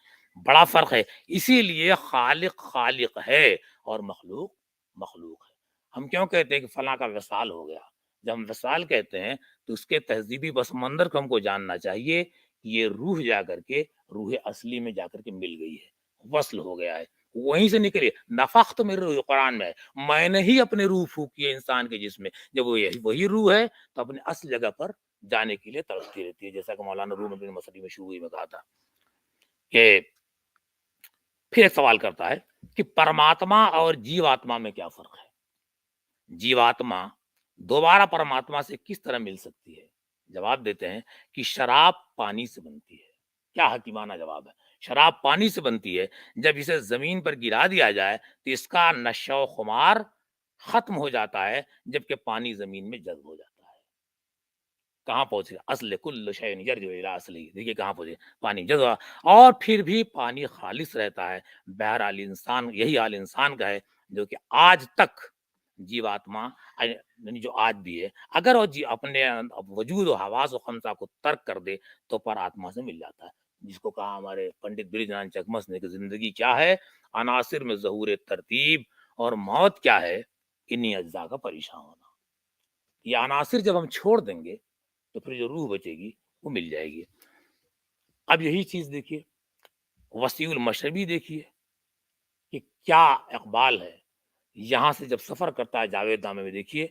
بڑا فرق ہے. اسی لیے خالق ہے اور مخلوق مخلوق ہے. ہم کیوں کہتے ہیں کہ فلاں کا وصال ہو گیا؟ جب ہم وصال کہتے ہیں تو اس کے تہذیبی پس منظر کو ہم کو جاننا چاہیے. یہ روح جا کر کے روح اصلی میں جا کر کے مل گئی ہے, وصل ہو گیا ہے, وہیں سے نکلی. نفخت میں روح قرآن میں ہے, میں نے ہی اپنے روح پھونکی ہے انسان کے جسم میں. جب وہی روح ہے تو اپنے اصل جگہ پر جانے کے لیے تڑپتی رہتی ہے, جیسا کہ مولانا روم بن مسعود مشہوری میں کہا تھا. کہ پھر ایک سوال کرتا ہے کہ پرماتما اور جیواتما میں کیا فرق ہے. جیواتما دوبارہ پرماتما سے کس طرح مل سکتی ہے؟ جواب دیتے ہیں کہ شراب پانی سے بنتی ہے. کیا حکیمانہ جواب ہے. شراب پانی سے بنتی ہے. جب اسے زمین پر گرا دیا جائے تو اس کا نشو و خمار ختم ہو جاتا ہے, جبکہ پانی زمین میں جذب ہو جاتا ہے. کہاں پہنچے؟ اصل کل شیء یرجع الی اصلہ. دیکھیے کہاں پہنچے, پانی جذب. اور پھر بھی پانی خالص رہتا ہے. بہرحال انسان, یہی حال انسان کا ہے جو کہ آج تک جیواتما یعنی جو آج بھی ہے, اگر وہ اپنے وجود و حواس و خمسہ کو ترک کر دے تو پر آتما سے مل جاتا ہے. جس کو کہا ہمارے پنڈت برج ناتھ چکمس نے کہ زندگی کیا ہے؟ عناصر میں ظہور ترتیب, اور موت کیا ہے؟ انہی اجزاء کا پریشان ہونا. یہ عناصر جب ہم چھوڑ دیں گے تو پھر جو روح بچے گی وہ مل جائے گی. اب یہی چیز دیکھیے, وسیع المشربی دیکھیے کہ کیا اقبال ہے. یہاں سے جب سفر کرتا ہے جاوید نامے میں دیکھیے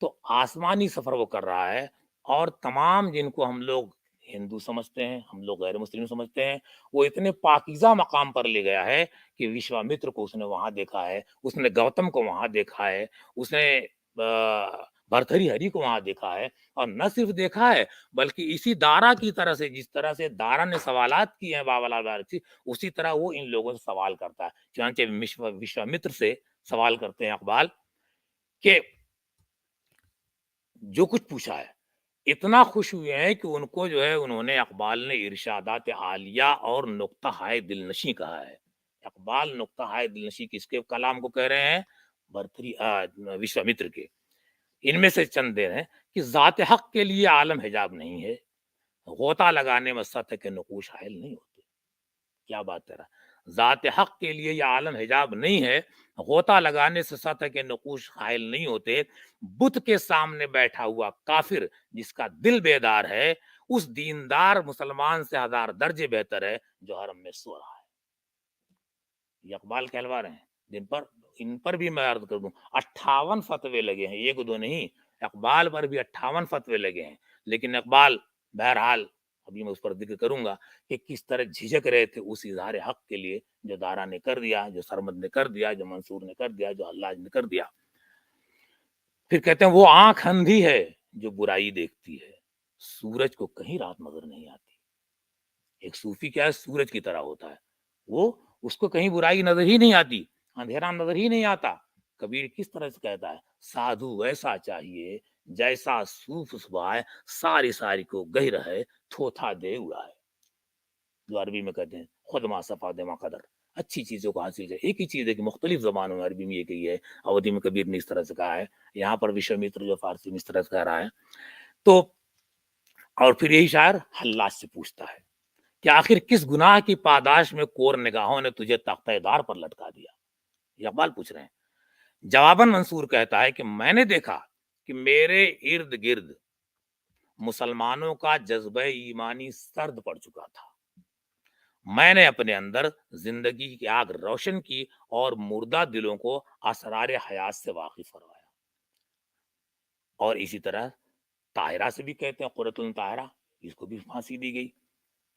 تو آسمانی سفر وہ کر رہا ہے, اور تمام جن کو ہم لوگ ہندو سمجھتے ہیں, ہم لوگ غیر مسلم سمجھتے ہیں, وہ اتنے پاکیزہ مقام پر لے گیا ہے کہ وشوامتر کو اس نے وہاں دیکھا ہے, اس نے گوتم کو وہاں دیکھا ہے, اس نے بھرتری ہری کو وہاں دیکھا ہے. اور نہ صرف دیکھا ہے بلکہ اسی دارا کی طرح سے, جس طرح سے دارا نے سوالات کیے ہیں بابا لال بارکسی, اسی طرح وہ ان لوگوں سے سوال کرتا ہے. چنانچہ وشوامتر سے سوال کرتے ہیں اقبال کہ جو کچھ پوچھا ہے, اتنا خوش ہوئے ہیں کہ ان کو جو ہے انہوں نے, اقبال نے ارشادات عالیہ اور نقطہ ہائے دل نشیں کہا ہے. اقبال نقطہ ہائے دل نشیں کس کے کلام کو کہہ رہے ہیں؟ بھرتری وشوامتر کے. ان میں سے چند دیر ہیں کہ ذات حق کے لیے عالم حجاب نہیں ہے, غوطہ لگانے میں سطح کے نقوش حائل نہیں ہوتے. کیا بات ہے, ذات حق کے لیے یہ عالم حجاب نہیں ہے, غوطہ لگانے سے سطح کے نقوش حائل نہیں ہوتے. بت کے سامنے بیٹھا ہوا کافر جس کا دل بیدار ہے, اس دیندار مسلمان سے ہزار درجے بہتر ہے جو حرم میں سو رہا ہے. یہ اقبال کہلوا رہے ہیں, جن پر ان پر بھی میں عرض کر دوں 58 فتوے لگے ہیں, ایک دو نہیں, اقبال پر بھی 58 فتوے لگے ہیں. لیکن اقبال بہرحال ابھی میں اس پر ذکر کروں گا کہ کس طرح جھجک رہے تھے اس اظہار حق کے لیے جو دارا نے کر دیا, جو سرمد نے کر دیا, جو منصور نے کر دیا, جو حلاج نے کر دیا. پھر کہتے ہیں وہ آنکھ اندھی ہے جو برائی دیکھتی ہے, سورج کو کہیں رات نظر نہیں آتی. ایک صوفی کیا ہے, سورج کی طرح ہوتا ہے, وہ اس کو کہیں برائی نظر ہی نہیں آتی, اندھیرا نظر ہی نہیں آتا. کبیر کس طرح سے کہتا ہے, سادھو ویسا چاہیے جیسا صوف صبح ساری ساری کو گہر ہے تھوتھا دے اڑائے. جو عربی میں کہتے ہیں خود ما صفا دے ما قدر, اچھی چیزوں کو حاصل ہے. ایک ہی چیز ہے کہ مختلف زبانوں میں عربی میں یہ کہی ہے, اودھی میں کبیر نے اس طرح سے کہا ہے, یہاں پر وشوامتر جو فارسی میں اس طرح سے کہہ رہا ہے. تو اور پھر یہی شاعر حلاج سے پوچھتا ہے کہ آخر کس گناہ کی پاداش میں کور نگاہوں نے تجھے تختہ دار پر لٹکا دیا. یہ اقبال پوچھ رہے ہیں. جواباً منصور کہتا ہے کہ میں نے دیکھا کہ میرے ارد گرد مسلمانوں کا جذبہ ایمانی سرد پڑ چکا تھا. میں نے اپنے اندر زندگی کی آگ روشن کی اور مردہ دلوں کو اسرار حیات سے واقف کروایا. اور اسی طرح طاہرہ سے بھی کہتے ہیں قرۃ الطاہرہ, اس کو بھی پھانسی دی گئی.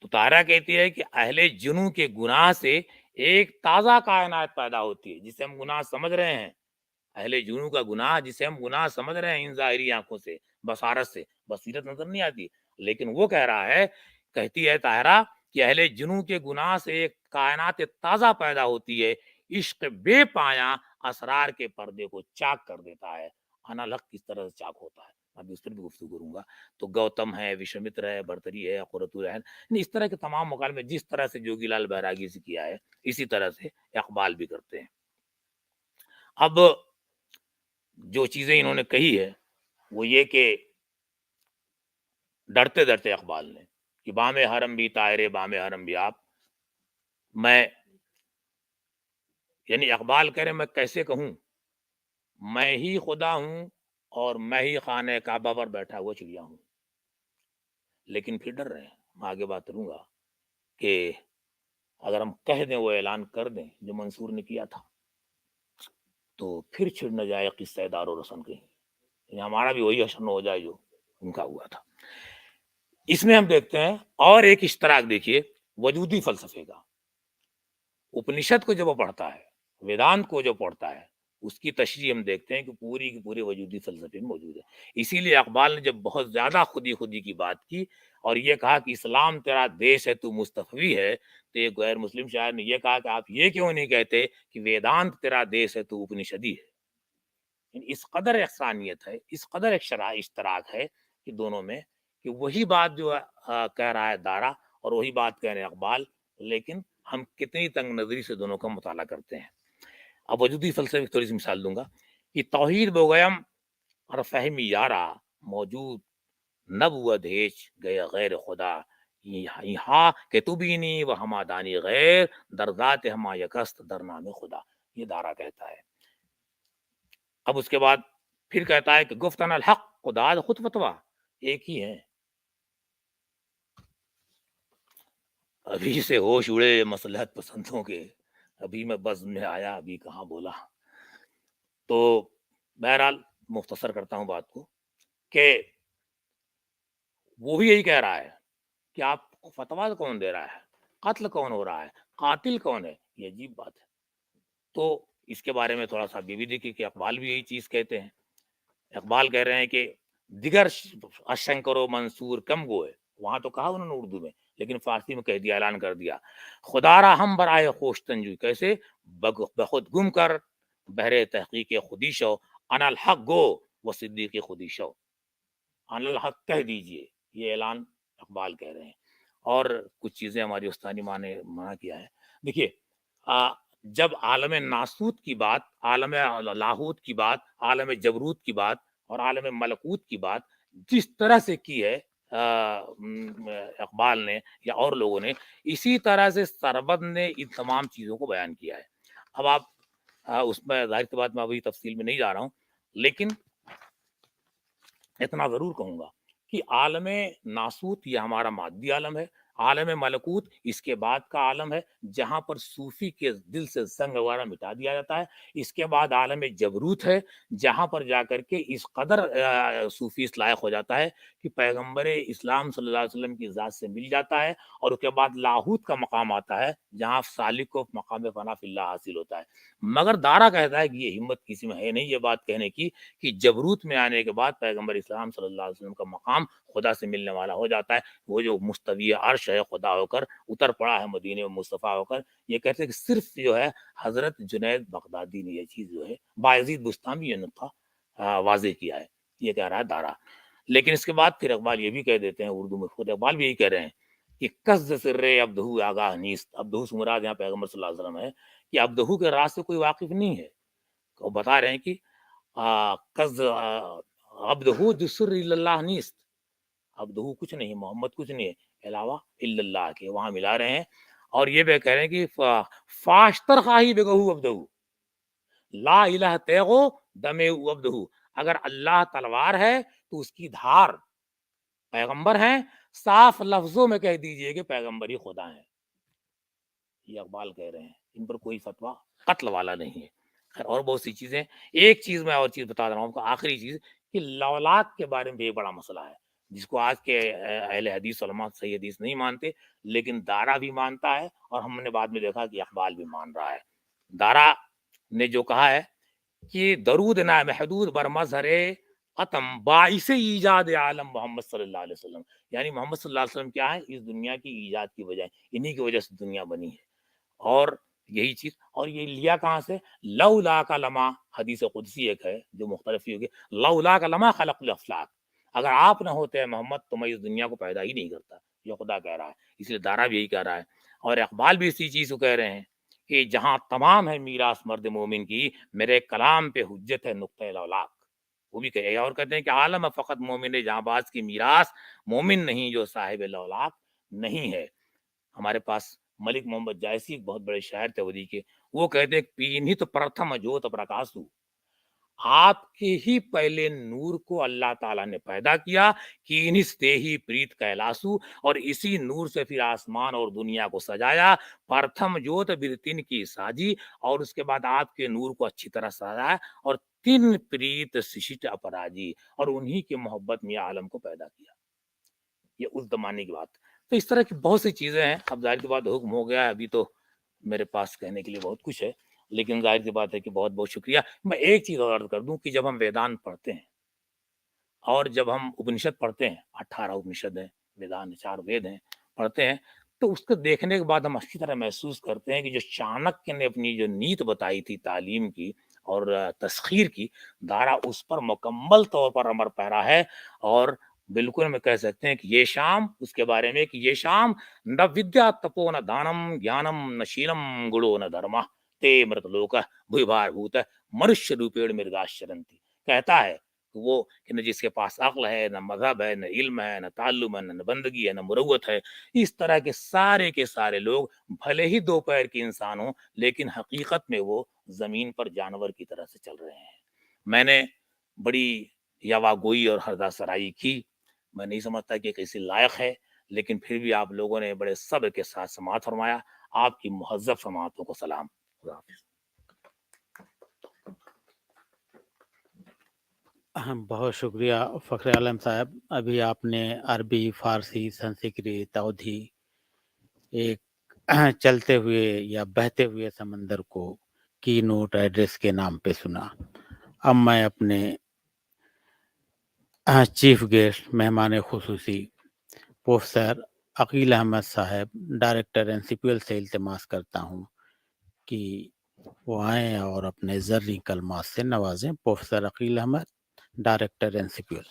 تو طاہرہ کہتی ہے کہ اہل جنوں کے گناہ سے ایک تازہ کائنات پیدا ہوتی ہے جسے ہم گناہ سمجھ رہے ہیں. اہل جنوں کا گناہ جسے ہم گناہ سمجھ رہے ہیں ان ظاہری آنکھوں سے، بصارت سے، بصیرت نظر نہیں آتی، لیکن وہ کہہ رہا ہے، کہتی ہے طاہرہ کہ اہل جنوں کے گناہ سے ایک کائنات تازہ پیدا ہوتی ہے. عشق بے پایا اسرار کے پردے کو چاک کر دیتا ہے. انالحق کس طرح سے چاک ہوتا ہے ابھی اس پر بھی گفتگو کروں گا. تو گوتم ہے، وشومتر ہے، بھرتری ہے، قرۃ العین، اس طرح کے تمام مکالمے جس طرح سے جوگی لال بیراگی سے کیا ہے اسی طرح سے اقبال بھی کرتے ہیں. اب جو چیزیں انہوں نے کہی ہے وہ یہ کہ ڈرتے ڈرتے اقبال نے کہ بام حرم بھی طائر بام حرم بھی آپ، میں یعنی اقبال کہہ رہے میں کیسے کہوں میں ہی خدا ہوں اور میں ہی خانہ کعبہ پر بیٹھا ہوا چڑیا ہوں. لیکن پھر ڈر رہے ہیں، میں آگے بات کروں گا کہ اگر ہم کہہ دیں وہ اعلان کر دیں جو منصور نے کیا تھا تو پھر چھڑ نہ جائے قصہ دار و رسن کہیں، یعنی ہمارا بھی وہی حشر نہ ہو جائے جو ان کا ہوا تھا. اس میں ہم دیکھتے ہیں اور ایک اشتراک دیکھیے وجودی فلسفے کا. اپنشد کو جب وہ پڑھتا ہے، ویدانت کو جو پڑھتا ہے، اس کی تشریح ہم دیکھتے ہیں کہ پوری کی پوری وجودی فلسفے میں موجود ہے. اسی لیے اقبال نے جب بہت زیادہ خودی کی بات کی اور یہ کہا کہ اسلام تیرا دیش ہے تو مستفوی ہے، تو ایک غیر مسلم شاعر نے یہ کہا کہ آپ یہ کیوں نہیں کہتے کہ ویدانت تیرا دیش ہے تو اپنشدی ہے. اس قدر احسانیت ہے، اس قدر ایک اشتراک ہے کہ دونوں میں، کہ وہی بات جو کہہ رہا ہے دارا اور وہی بات کہہ رہے ہیں اقبال، لیکن ہم کتنی تنگ نظری سے دونوں کا مطالعہ کرتے ہیں. اب وجودی فلسفے کی تھوڑی سی مثال دوں گا کہ توحید بوگیم اور فہمی یارا موجود نبوت ہیچ گئے غیر خدا یہاں کہ تو بھی نہیں وہ ہما دانی غیر در ذات ہما یکست در نام خدا. یہ دارا کہتا ہے. اب اس کے بعد پھر کہتا ہے کہ گفتن الحق خدا خود فتوا ایک ہی ہے. ابھی سے ہوش اڑے مصلحت پسندوں کے، ابھی میں بزم میں آیا ابھی کہاں بولا. تو بہرحال مختصر کرتا ہوں بات کو کہ وہ بھی یہی کہہ رہا ہے کہ آپ فتوا کون دے رہا ہے، قتل کون ہو رہا ہے، قاتل کون ہے، یہ عجیب بات ہے. تو اس کے بارے میں تھوڑا سا بھی دیکھیے کہ اقبال بھی یہی چیز کہتے ہیں. اقبال کہہ رہے ہیں کہ دیگر اشنکر و منصور کم گو ہے، وہاں تو کہا انہوں نے اردو میں، لیکن فارسی میں کہہ دیا، اعلان کر دیا. خدا را ہم برائے خوش تنجو کیسے بخود گم کر بہرے تحقیق خودی شو انا الحق گو و صدیق خودی شو. انا الحق کہہ دیجئے، یہ اعلان اقبال کہہ رہے ہیں. اور کچھ چیزیں ہماری استانی ماں نے منع کیا ہے. دیکھیے جب عالم ناسوت کی بات، عالم لاہوت کی بات، عالم جبروت کی بات اور عالم ملکوت کی بات جس طرح سے کی ہے اقبال نے یا اور لوگوں نے، اسی طرح سے سربد نے ان تمام چیزوں کو بیان کیا ہے. اب آپ اس میں ظاہر سی بات میں ابھی تفصیل میں نہیں جا رہا ہوں، لیکن اتنا ضرور کہوں گا کہ عالم ناسوت یہ ہمارا مادی عالم ہے، عالم ملکوت اس کے بعد کا عالم ہے جہاں پر صوفی کے دل سے زنگ وغیرہ مٹا دیا جاتا ہے. اس کے بعد عالم جبروت ہے جہاں پر جا کر کے اس قدر صوفی اس لائق ہو جاتا ہے کہ پیغمبر اسلام صلی اللہ علیہ وسلم کی ذات سے مل جاتا ہے. اور اس کے بعد لاہوت کا مقام آتا ہے جہاں سالک کو مقام فنا فی اللہ حاصل ہوتا ہے. مگر دارا کہتا ہے کہ یہ ہمت کسی میں ہے نہیں یہ بات کہنے کی کہ جبروت میں آنے کے بعد پیغمبر اسلام صلی اللہ علیہ وسلم کا مقام خدا سے ملنے والا ہو جاتا ہے. وہ جو مستوی عرش ہے خدا ہو کر اتر پڑا ہے مدینے میں مصطفیٰ ہو کر. یہ کہتے ہیں کہ صرف جو ہے حضرت جنید بغدادی نے یہ چیز جو ہے بایزید بستامی یہ نقطہ واضح کیا ہے. یہ کہہ رہا ہے دارا. لیکن اس کے بعد پھر اقبال یہ بھی کہہ دیتے ہیں اردو میں، خود اقبال بھی یہی کہہ رہے ہیں کہ قصد سر ابدہو آگاہ نیست. ابدہو سے مراد یہاں پیغمبر صلی اللہ علیہ وسلم ہے کہ ابدہو کے راز سے کوئی واقف نہیں ہے. وہ بتا رہے ہیں کہ قصد ابدہو جسر اللہ نیست، ابدہو کچھ نہیں، محمد کچھ نہیں ہے علاوہ اللہ کے، وہاں ملا رہے ہیں. اور یہ بھی کہہ رہے ہیں کہ فاشتر خواہی بگہو ابدہو لا الہ تیغو دمے ابدہو. اگر اللہ تلوار ہے تو اس کی دھار پیغمبر ہیں، صاف لفظوں میں کہہ دیجئے کہ پیغمبر ہی خدا ہیں. یہ اقبال کہہ رہے ہیں، ان پر کوئی فتویٰ قتل والا نہیں ہے. خیر اور بہت سی چیزیں. ایک چیز میں اور چیز بتا رہا ہوں آپ کو، آخری چیز کہ لولاک کے بارے میں بھی ایک بڑا مسئلہ ہے. جس کو آج کے اہل حدیث علماء صحیح حدیث نہیں مانتے، لیکن دارا بھی مانتا ہے، اور ہم نے بعد میں دیکھا کہ اقبال بھی مان رہا ہے۔ دارا نے جو کہا ہے کہ درود نہ محدود بر مظہر ختم باعث ایجاد عالم محمد صلی اللہ علیہ وسلم، یعنی محمد صلی اللہ علیہ وسلم کیا ہے؟ اس دنیا کی ایجاد کی وجہ، انہی کی وجہ سے دنیا بنی ہے۔ اور یہی چیز، اور یہ لیا کہاں سے؟ لولا کا لما، حدیث قدسی ایک ہے جو مختلف ہوگی، لولا کا لما خلق الافلاک، اگر آپ نہ ہوتے محمد تو میں اس دنیا کو پیدا ہی نہیں کرتا، یہ خدا کہہ رہا ہے۔ اس لیے دارا بھی یہی کہہ رہا ہے، اور اقبال بھی اسی چیز کو کہہ رہے ہیں کہ جہاں تمام ہے میراث مرد مومن کی، میرے کلام پہ حجت ہے نقطۂ لولاک۔ وہ بھی کہے، اور کہتے ہیں کہ عالم فقط مومن جہاں باز کی میراث مومن نہیں جو صاحب لولاک نہیں ہے۔ ہمارے پاس ملک محمد جائسی ایک بہت بڑے شاعر تھے ودی کے، وہ کہتے ہیں پینہت پرتھم جوت پرکاسو، آپ کے ہی پہلے نور کو اللہ تعالیٰ نے پیدا کیا، کینس دیہی پریت کیلاسو، اور اسی نور سے پھر آسمان اور دنیا کو سجایا، پرتھم جوت برتن کی ساجی، اور اس کے بعد آپ کے نور کو اچھی طرح سجایا، اور تن پریت سشٹ اپراجی، اور انہی کی محبت میں عالم کو پیدا کیا۔ یہ اس زمانے کی بات۔ تو اس طرح کی بہت سی چیزیں ہیں۔ اب ظاہر کی بات حکم ہو گیا ہے، ابھی تو میرے پاس کہنے کے لیے بہت کچھ ہے، لیکن ظاہر سی بات ہے کہ بہت بہت شکریہ۔ میں ایک چیز اور عرض کر دوں کہ جب ہم ویدان پڑھتے ہیں اور جب ہم اپنشد پڑھتے ہیں، 18 اپنشد ہیں، ویدان 4 وید ہیں، پڑھتے ہیں، تو اس کو دیکھنے کے بعد ہم اچھی طرح محسوس کرتے ہیں کہ جو چانکیہ نے اپنی جو نیت بتائی تھی تعلیم کی اور تسخیر کی، دارا اس پر مکمل طور پر امر پیرا ہے۔ اور بالکل میں کہہ سکتے ہیں کہ یہ شام، اس کے بارے میں کہ یہ شام نہ ودیا تپو نہ دانم گیانم نہ شیلم گڑو نہ دھرما تے مرت لوک بھوی بھار بھوت منشیہ روپیڑ مرگاشرنتی، کہتا ہے کہ وہ کہ نہ جس کے پاس عقل ہے، نہ مذہب ہے، نہ علم ہے، نہ تعلم ہے، نہ بندگی ہے، نہ مروت ہے، اس طرح کے سارے لوگ بھلے ہی دو پیر کے انسان ہوں، لیکن حقیقت میں وہ زمین پر جانور کی طرح سے چل رہے ہیں۔ میں نے بڑی یاوا گوئی اور ہردا سرائی کی، میں نہیں سمجھتا کہ کسی لائق ہے، لیکن پھر بھی آپ لوگوں نے بڑے صبر کے ساتھ سماعت فرمایا۔ آپ کی مہذب سماعتوں کو سلام۔ خدا حافظ۔ بہت شکریہ فخر عالم صاحب۔ ابھی آپ نے عربی، فارسی، سنسکرت، اودھی، ایک چلتے ہوئے یا بہتے ہوئے سمندر کو کی نوٹ ایڈریس کے نام پہ سنا۔ اب میں اپنے چیف گیسٹ مہمان خصوصی پروفیسر عقیل احمد صاحب ڈائریکٹر انسیپیول سے التماس کرتا ہوں کہ وہ آئیں اور اپنے زرعی کلمات سے نوازیں۔ پروفیسر عقیل احمد، ڈائریکٹر انسیپیول۔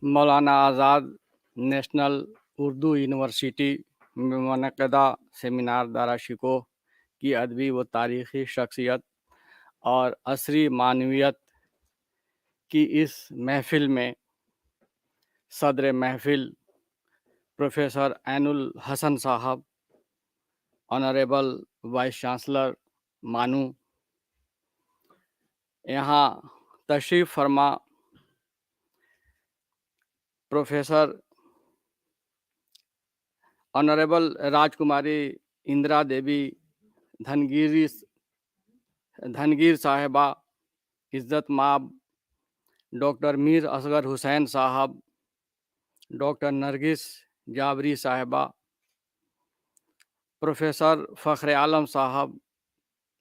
مولانا آزاد نیشنل اردو یونیورسٹی میں منعقدہ سیمینار دارا شکوہ کی ادبی و تاریخی شخصیت اور عصری معنویت کی اس محفل میں صدر محفل پروفیسر عین الحسن صاحب، آنریبل وائس چانسلر مانو، یہاں تشریف فرما پروفیسر آنریبل راجکماری اندرا دیوی دھنگیر صاحبہ، عزت مآب ڈاکٹر میر اصغر حسین صاحب، ڈاکٹر نرگس جابری صاحبہ، پروفیسر فخر عالم صاحب،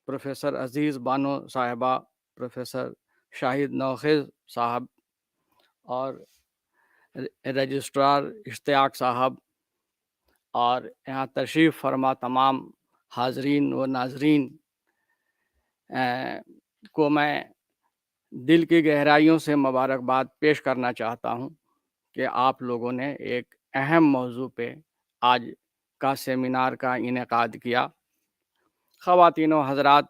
پروفیسر عزیز بانو صاحبہ، پروفیسر شاہد نوخیز صاحب، اور رجسٹرار اشتیاق صاحب، اور یہاں تشریف فرما تمام حاضرین و ناظرین کو میں دل کی گہرائیوں سے مبارکباد پیش کرنا چاہتا ہوں کہ آپ لوگوں نے ایک اہم موضوع پہ آج کا سیمینار کا انعقاد کیا۔ خواتین و حضرات،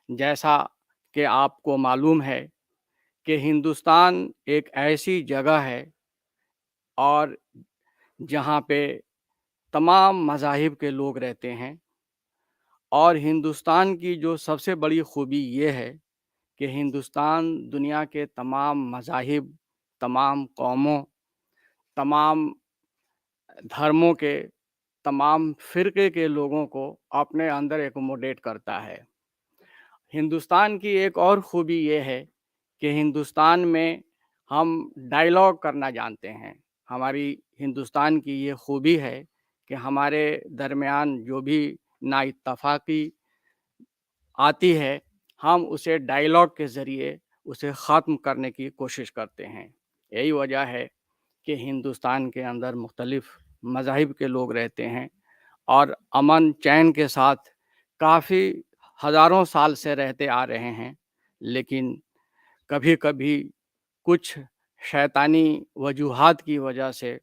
جیسا کہ آپ کو معلوم ہے کہ ہندوستان ایک ایسی جگہ ہے اور جہاں پہ تمام مذاہب کے لوگ رہتے ہیں، اور ہندوستان کی جو سب سے بڑی خوبی یہ ہے کہ ہندوستان دنیا کے تمام مذاہب، تمام قوموں، تمام دھرموں کے، تمام فرقے کے لوگوں کو اپنے اندر ایکوموڈیٹ کرتا ہے۔ ہندوستان کی ایک اور خوبی یہ ہے کہ ہندوستان میں ہم ڈائلاگ کرنا جانتے ہیں. ہماری ہندوستان کی یہ خوبی ہے کہ ہمارے درمیان جو بھی نا اتفاقی آتی ہے ہم اسے ڈائلاگ کے ذریعے اسے ختم کرنے کی کوشش کرتے ہیں. یہی وجہ ہے کہ ہندوستان کے اندر مختلف مذاہب کے لوگ رہتے ہیں اور امن چین کے ساتھ کافی ہزاروں سال سے رہتے آ رہے ہیں. لیکن کبھی کبھی کچھ شیطانی وجوہات کی وجہ سے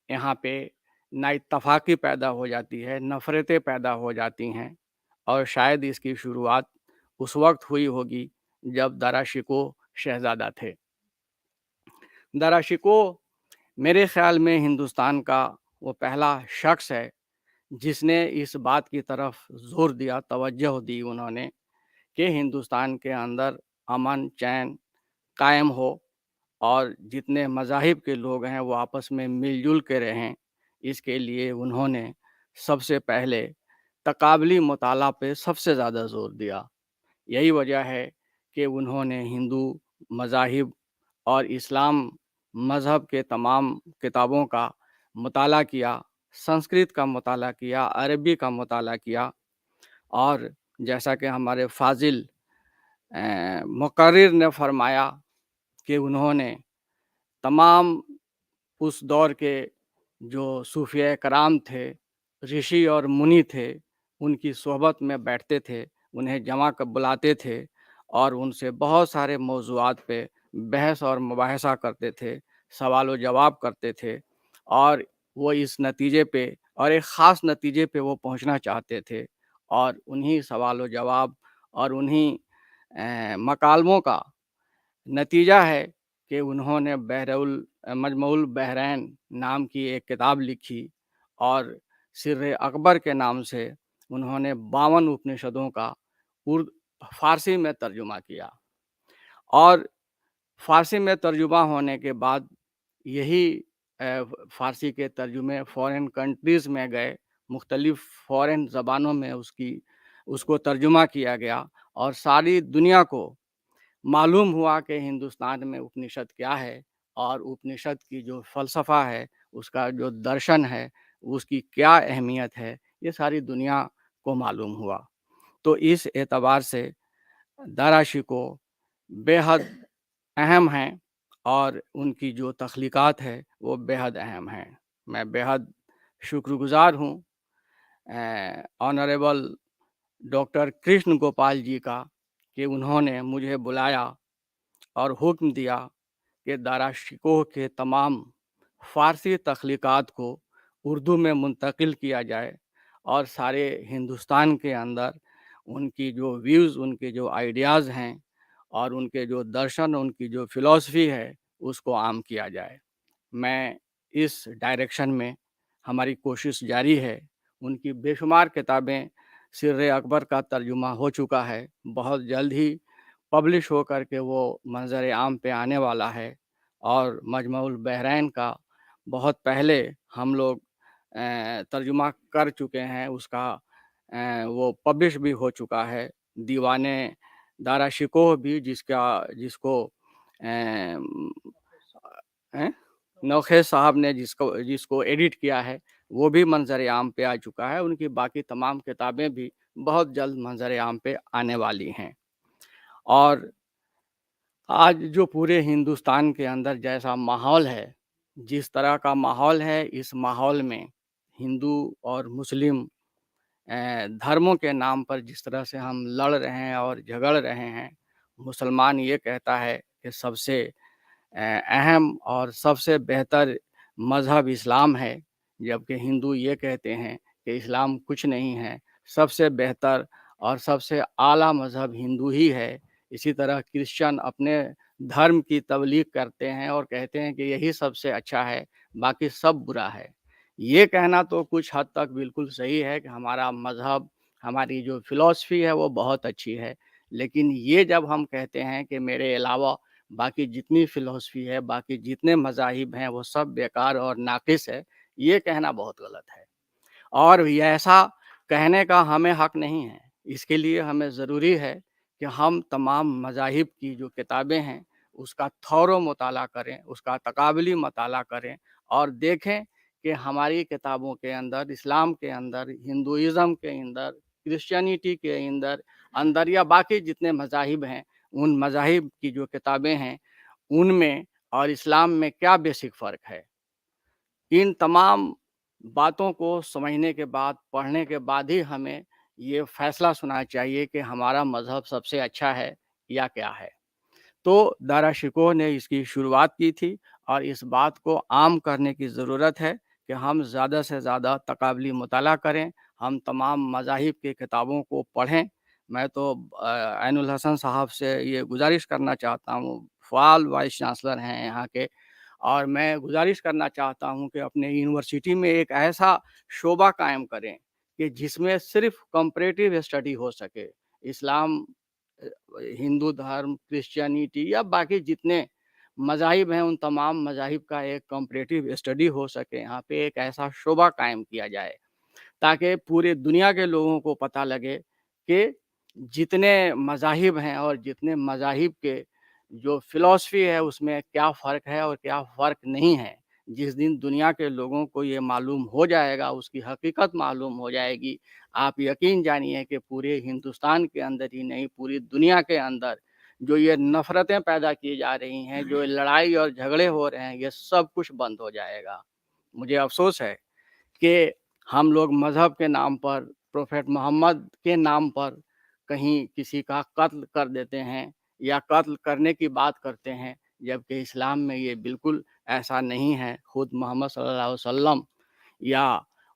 یہاں پہ نا اتفاقی پیدا ہو جاتی ہے، نفرتیں پیدا ہو جاتی ہیں، اور شاید اس کی شروعات اس وقت ہوئی ہوگی جب دارا شکوہ شہزادہ تھے. دارا شکوہ میرے خیال میں ہندوستان کا وہ پہلا شخص ہے جس نے اس بات کی طرف زور دیا، توجہ دی انہوں نے کہ ہندوستان کے اندر امن چین قائم ہو اور جتنے مذاہب کے لوگ ہیں وہ آپس میں مل جل کے رہیں. اس کے لیے انہوں نے سب سے پہلے تقابلی مطالعہ پہ سب سے زیادہ زور دیا. یہی وجہ ہے کہ انہوں نے ہندو مذاہب اور اسلام مذہب کے تمام کتابوں کا مطالعہ کیا، سنسکرت کا مطالعہ کیا، عربی کا مطالعہ کیا، اور جیسا کہ ہمارے فاضل مقرر نے فرمایا کہ انہوں نے تمام اس دور کے جو صوفیہ کرام تھے، رشی اور منی تھے، ان کی صحبت میں بیٹھتے تھے، انہیں جمع کر بلاتے تھے اور ان سے بہت سارے موضوعات پہ بحث اور مباحثہ کرتے تھے، سوال و جواب کرتے تھے، اور وہ اس نتیجے پہ اور ایک خاص نتیجے پہ وہ پہنچنا چاہتے تھے، اور انہی سوال و جواب اور انہی مکالموں کا نتیجہ ہے کہ انہوں نے مجموع البحرین نام کی ایک کتاب لکھی اور سر اکبر کے نام سے انہوں نے 52 اپنشدوں کا فارسی میں ترجمہ کیا. اور فارسی میں ترجمہ ہونے کے بعد یہی فارسی کے ترجمے فورن کنٹریز میں گئے، مختلف فورن زبانوں میں اس کو ترجمہ کیا گیا، اور ساری دنیا کو معلوم ہوا کہ ہندوستان میں اپنشد کیا ہے اور اپنشد کی جو فلسفہ ہے، اس کا جو درشن ہے، اس کی کیا اہمیت ہے، یہ ساری دنیا کو معلوم ہوا. تو اس اعتبار سے دارا شکوہ بے حد اہم ہیں اور ان کی جو تخلیقات ہے وہ بے حد اہم ہیں. میں بے حد شکر گزار ہوں آنریبل ڈاکٹر کرشن گوپال جی کا کہ انہوں نے مجھے بلایا اور حکم دیا کہ دارا شکوہ کے تمام فارسی تخلیقات کو اردو میں منتقل کیا جائے اور سارے ہندوستان کے اندر ان کی جو ویوز، ان کے جو آئیڈیاز ہیں اور ان کے جو درشن، ان کی جو فلسفی ہے، اس کو عام کیا جائے. میں اس ڈائریکشن میں ہماری کوشش جاری ہے. ان کی بے شمار کتابیں، سر اکبر کا ترجمہ ہو چکا ہے، بہت جلد ہی پبلش ہو کر کے وہ منظر عام پہ آنے والا ہے، اور مجمع البحرین کا بہت پہلے ہم لوگ ترجمہ کر چکے ہیں، اس کا وہ پبلش بھی ہو چکا ہے. دیوان دارا شکوہ بھی جس کو نوخے صاحب نے جس کو ایڈٹ کیا ہے، وہ بھی منظر عام پہ آ چکا ہے. ان کی باقی تمام کتابیں بھی بہت جلد منظر عام پہ آنے والی ہیں. اور آج جو پورے ہندوستان کے اندر جیسا ماحول ہے، جس طرح کا ماحول ہے، اس ماحول میں ہندو اور مسلم دھرموں کے نام پر جس طرح سے ہم لڑ رہے ہیں اور جھگڑ رہے ہیں، مسلمان یہ کہتا ہے کہ سب سے اہم اور سب سے بہتر مذہب اسلام ہے، جبکہ ہندو یہ کہتے ہیں کہ اسلام کچھ نہیں ہے، سب سے بہتر اور سب سے اعلیٰ مذہب ہندو ہی ہے. اسی طرح کرسچن اپنے دھرم کی تبلیغ کرتے ہیں اور کہتے ہیں کہ یہی سب سے اچھا ہے، باقی سب برا ہے. یہ کہنا تو کچھ حد تک بالکل صحیح ہے کہ ہمارا مذہب، ہماری جو فلسفی ہے وہ بہت اچھی ہے، لیکن یہ جب ہم کہتے ہیں کہ میرے علاوہ باقی جتنی فلسفی ہے، باقی جتنے مذاہب ہیں وہ سب بیکار اور ناقص ہے، یہ کہنا بہت غلط ہے. اور ایسا کہنے کا ہمیں حق نہیں ہے. اس کے لیے ہمیں ضروری ہے کہ ہم تمام مذاہب کی جو کتابیں ہیں اس کا تھورو مطالعہ کریں، اس کا تقابلی مطالعہ کریں اور دیکھیں کہ ہماری کتابوں کے اندر، اسلام کے اندر، ہندوازم کے اندر، کرسچینٹی کے اندر یا باقی جتنے مذاہب ہیں ان مذاہب کی جو کتابیں ہیں ان میں اور اسلام میں کیا بیسک فرق ہے۔ ان تمام باتوں کو سمجھنے کے بعد، پڑھنے کے بعد ہی ہمیں یہ فیصلہ سننا چاہیے کہ ہمارا مذہب سب سے اچھا ہے یا کیا ہے۔ تو دارا شکوہ نے اس کی شروعات کی تھی اور اس بات کو عام کرنے کی ضرورت ہے کہ ہم زیادہ سے زیادہ تقابلی مطالعہ کریں، ہم تمام مذاہب کی کتابوں کو پڑھیں۔ میں تو عین الحسن صاحب سے یہ گزارش کرنا چاہتا ہوں، فعال وائس چانسلر ہیں یہاں کے، اور میں گزارش کرنا چاہتا ہوں کہ اپنے یونیورسٹی میں ایک ایسا شعبہ قائم کریں کہ جس میں صرف کمپریٹیو اسٹڈی ہو سکے، اسلام، ہندو دھرم، کرسچینٹی یا باقی جتنے مذاہب ہیں ان تمام مذاہب کا ایک کمپریٹیو اسٹڈی ہو سکے۔ یہاں پہ ایک ایسا شعبہ قائم کیا جائے تاکہ پورے دنیا کے لوگوں کو پتہ لگے کہ جتنے مذاہب ہیں اور جتنے مذاہب کے جو فلسفی ہے اس میں کیا فرق ہے اور کیا فرق نہیں ہے۔ جس دن دنیا کے لوگوں کو یہ معلوم ہو جائے گا، اس کی حقیقت معلوم ہو جائے گی، آپ یقین جانیے کہ پورے ہندوستان کے اندر ہی نہیں پوری دنیا کے اندر جو یہ نفرتیں پیدا کی جا رہی ہیں، جو لڑائی اور جھگڑے ہو رہے ہیں، یہ سب کچھ بند ہو جائے گا۔ مجھے افسوس ہے کہ ہم لوگ مذہب کے نام پر، پروفیٹ محمد کے نام پر کہیں کسی کا قتل کر دیتے ہیں یا قتل کرنے کی بات کرتے ہیں، جبکہ اسلام میں یہ بالکل ایسا نہیں ہے۔ خود محمد صلی اللہ علیہ وسلم یا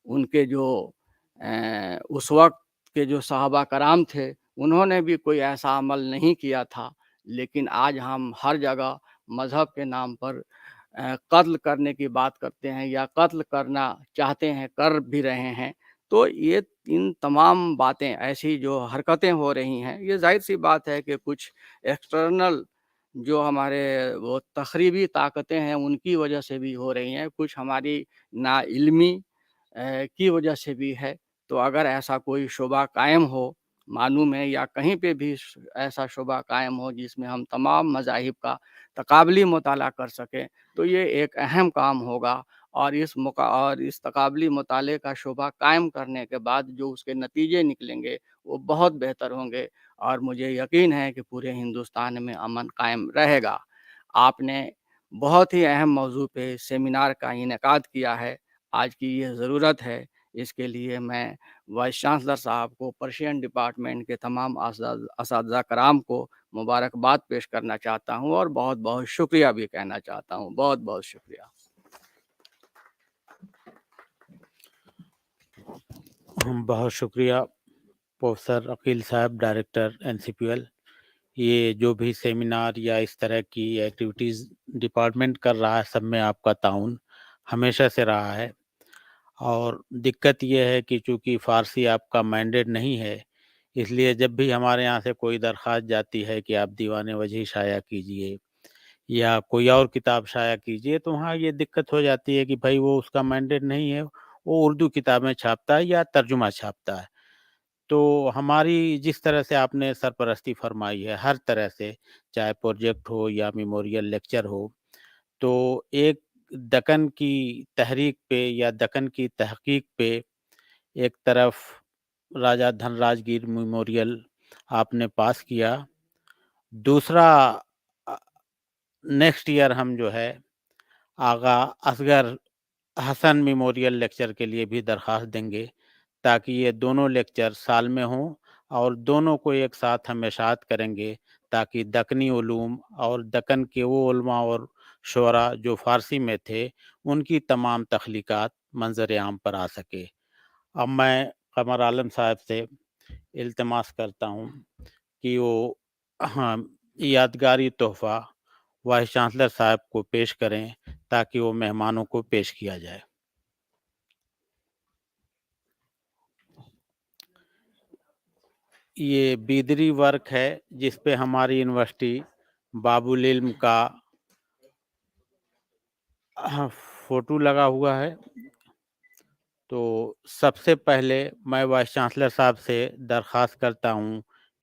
ان کے جو اس وقت کے جو صحابہ کرام تھے انہوں نے بھی کوئی ایسا عمل نہیں کیا تھا، لیکن آج ہم ہر جگہ مذہب کے نام پر قتل کرنے کی بات کرتے ہیں یا قتل کرنا چاہتے ہیں، کر بھی رہے ہیں۔ تو یہ ان تمام باتیں، ایسی جو حرکتیں ہو رہی ہیں، یہ ظاہر سی بات ہے کہ کچھ ایکسٹرنل جو ہمارے وہ تخریبی طاقتیں ہیں ان کی وجہ سے بھی ہو رہی ہیں، کچھ ہماری نا علمی کی وجہ سے بھی ہے۔ تو اگر ایسا کوئی شعبہ قائم ہو مانو میں یا کہیں پہ بھی ایسا شعبہ قائم ہو جس میں ہم تمام مذاہب کا تقابلی مطالعہ کر سکیں تو یہ ایک اہم کام ہوگا، اور اس تقابلی مطالعے کا شعبہ قائم کرنے کے بعد جو اس کے نتیجے نکلیں گے وہ بہت بہتر ہوں گے، اور مجھے یقین ہے کہ پورے ہندوستان میں امن قائم رہے گا۔ آپ نے بہت ہی اہم موضوع پہ سیمینار کا انعقاد کیا ہے، آج کی یہ ضرورت ہے۔ اس کے لیے میں وائس چانسلر صاحب کو، پرشین ڈپارٹمنٹ کے تمام اساتذہ کرام کو مبارکباد پیش کرنا چاہتا ہوں اور بہت بہت شکریہ بھی کہنا چاہتا ہوں۔ بہت بہت شکریہ۔ بہت شکریہ پروفیسر عقیل صاحب، ڈائریکٹر NCPL۔ یہ جو بھی سیمینار یا اس طرح کی ایکٹیویٹیز ڈپارٹمنٹ کر رہا ہے سب میں آپ کا تعاون ہمیشہ سے رہا ہے، اور دقت یہ ہے کہ چونکہ فارسی آپ کا مینڈیٹ نہیں ہے، اس لیے جب بھی ہمارے یہاں سے کوئی درخواست جاتی ہے کہ آپ دیوان وجہ شائع کیجئے یا کوئی اور کتاب شائع کیجئے، تو وہاں یہ دقت ہو جاتی ہے کہ بھائی وہ اس کا مینڈیٹ نہیں ہے، وہ اردو کتابیں چھاپتا ہے یا ترجمہ چھاپتا ہے۔ تو ہماری جس طرح سے آپ نے سرپرستی فرمائی ہے ہر طرح سے، چاہے پروجیکٹ ہو یا میموریل لیکچر ہو، تو ایک دکن کی تحریک پہ یا دکن کی تحقیق پہ ایک طرف راجہ دھن راج گیر میموریل آپ نے پاس کیا، دوسرا نیکسٹ ایئر ہم جو ہے آغا اصغر حسن میموریل لیکچر کے لیے بھی درخواست دیں گے، تاکہ یہ دونوں لیکچر سال میں ہوں اور دونوں کو ایک ساتھ ہم اشاعت کریں گے، تاکہ دکنی علوم اور دکن کے وہ علماء اور شعراء جو فارسی میں تھے ان کی تمام تخلیقات منظر عام پر آ سکے۔ اب میں قمر عالم صاحب سے التماس کرتا ہوں کہ وہ یادگاری تحفہ وائس چانسلر صاحب کو پیش کریں تاکہ وہ مہمانوں کو پیش کیا جائے۔ یہ بیدری ورک ہے جس پہ ہماری یونیورسٹی باب العلم کا فوٹو لگا ہوا ہے۔ تو سب سے پہلے میں وائس چانسلر صاحب سے درخواست کرتا ہوں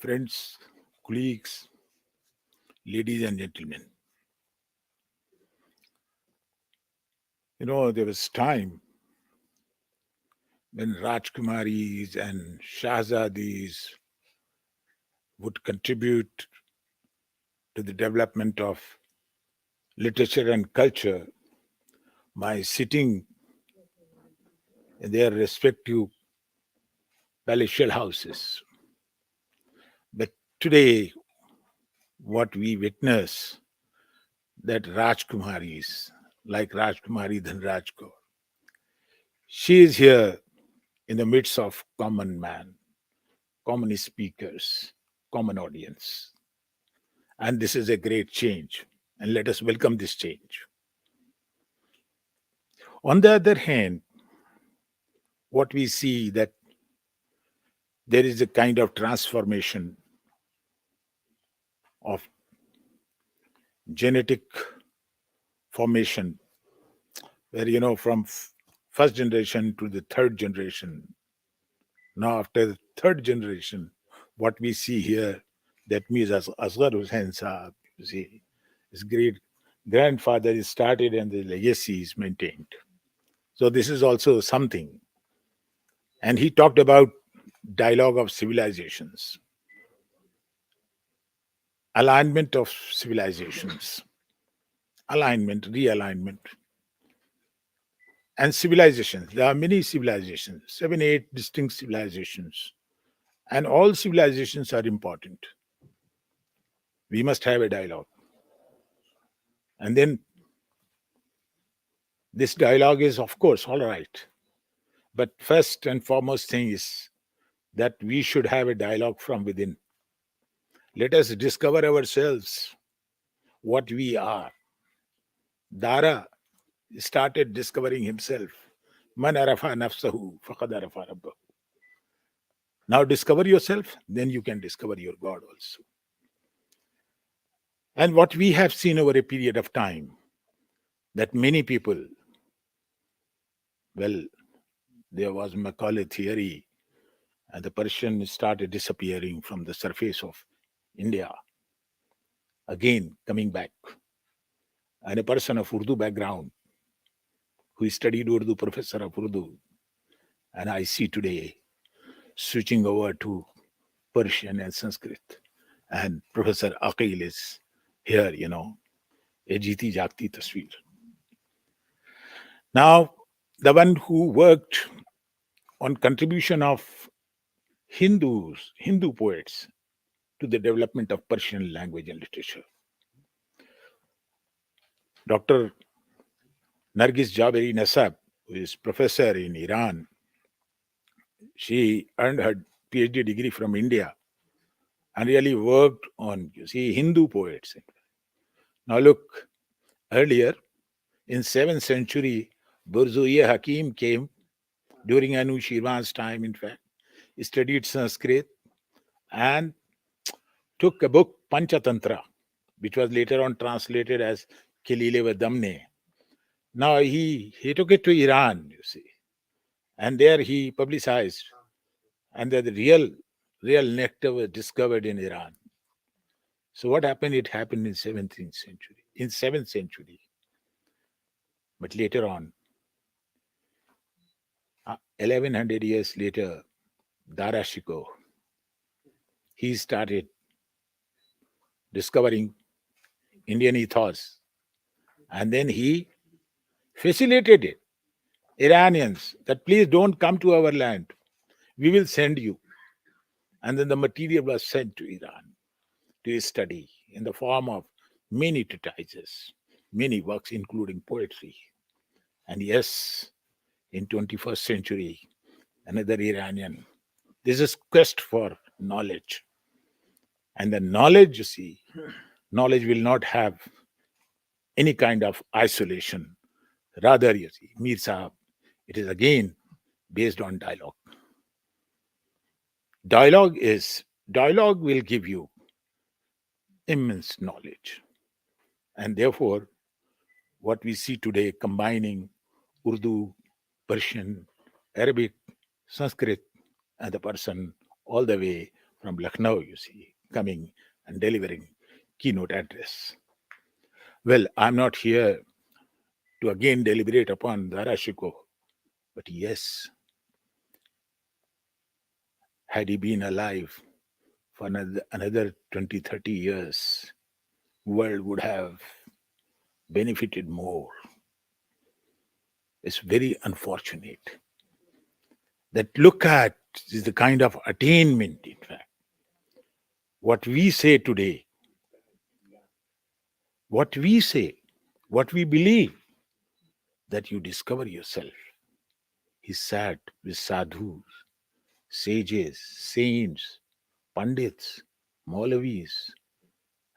Friends, colleagues, ladies and gentlemen, there was time when Rajkumaris and Shahzadis would contribute to the development of literature and culture by sitting in their respective palatial houses. But today, what we witness, that Rajkumaris, like Rajkumari Dhanraj Kaur, she is here in the midst of common man, common speakers, common audience. And this is a great change, and let us welcome this change. On the other hand, what we see that there is a kind of transformation of genetic formation, where, from first generation to the third generation. Now, after the third generation, what we see here, that means as Asghar Hussain Saab, you see, his great grandfather is started and the legacy is maintained. So this is also something. And he talked about dialogue of civilizations, alignment of civilizations, alignment, realignment. And civilizations, there are many civilizations, 7, 8 distinct civilizations. And all civilizations are important. We must have a dialogue. And then this dialogue is, of course, all right. But first and foremost thing is that we should have a dialogue from within. Let us discover ourselves, what we are. Dara started discovering himself. Man arafa nafsahu faqad arafa rabbahu. Now discover yourself, then you can discover your God also. And what we have seen over a period of time, that many people, there was Macaulay theory, and the Persian started disappearing from the surface of India, again coming back. And a person of Urdu background, who studied Urdu, professor of Urdu, and I see today switching over to Persian and Sanskrit. And Professor Aqil is here, a jiti jagti tasveer. Now, the one who worked on contribution of Hindu poets to the development of Persian language and literature, Dr. Nargis Jaberi Nasab, who is professor in Iran, she earned her PhD degree from India and really worked on, you see, Hindu poets. Now look, earlier in 7th century, Burzuye Hakim came during Anu Shirvan's time, in fact. He studied Sanskrit and took a book, Panchatantra, which was later on translated as Kelile Damne. Now he took it to Iran, you see, and there he publicized, and the real nectar was discovered in Iran. So what happened? It happened in 17th century, in 7th century. But later on, 1100 years later, Dara Shikoh, he started discovering Indian ethos, and then he facilitated Iranians that please don't come to our land. We will send you. And then the material was sent to Iran to study in the form of many treatises, many works, including poetry. And yes, in 21st century, another Iranian. This is quest for knowledge. And the knowledge, you see, knowledge will not have any kind of isolation. Rather, you see, Mir Sahab, it is again based on dialogue. Dialogue will give you immense knowledge. And therefore, what we see today, combining Urdu, Persian, Arabic, Sanskrit, and the person all the way from Lucknow, you see, coming and delivering keynote address. Well, I'm not here to again deliberate upon Dara Shikoh, but yes, had he been alive for another 20, 30 years, world would have benefited more. It's very unfortunate that look at is the kind of attainment, in fact. What we say today, what we say, what we believe, that you discover yourself. He sat with sadhus, sages, saints, pandits, Maulavis,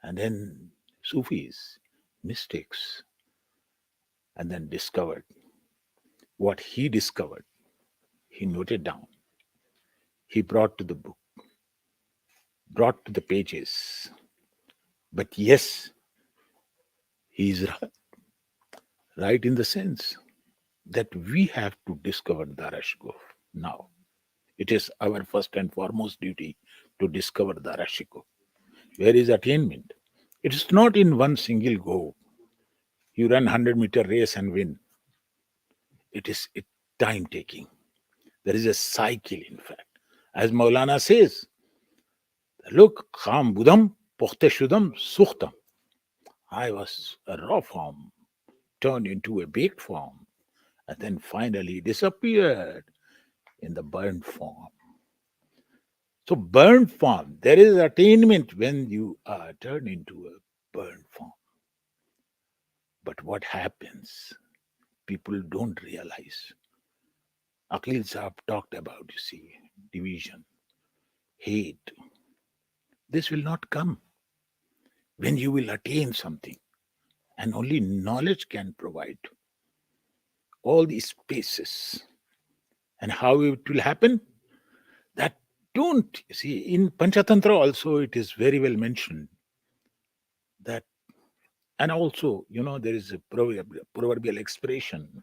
and then Sufis, mystics, and then discovered what he discovered. He noted down. He brought to the book, brought to the pages. But yes, he is right in the sense that we have to discover Dara Shikoh now. It is our first and foremost duty to discover Dara Shikoh. Where is attainment? It is not in one single go. You run 100-meter race and win. It is time taking. There is a cycle, in fact. As Maulana says, look, kham budam, pochte shudam, sukhtam. I was a raw form, turned into a baked form, and then finally disappeared in the burnt form. So burnt form, there is attainment when you are turned into a burnt form. But what happens? People don't realize. Aqil Saab talked about, you see, division, hate. This will not come when you will attain something. And only knowledge can provide all these spaces. And how it will happen? That don't, you see, in Panchatantra also it is very well mentioned that, and also, you know, there is a proverbial expression,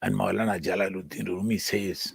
And Maulana Jalaluddin Rumi says,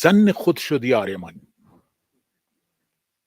zan khud shud yaar man.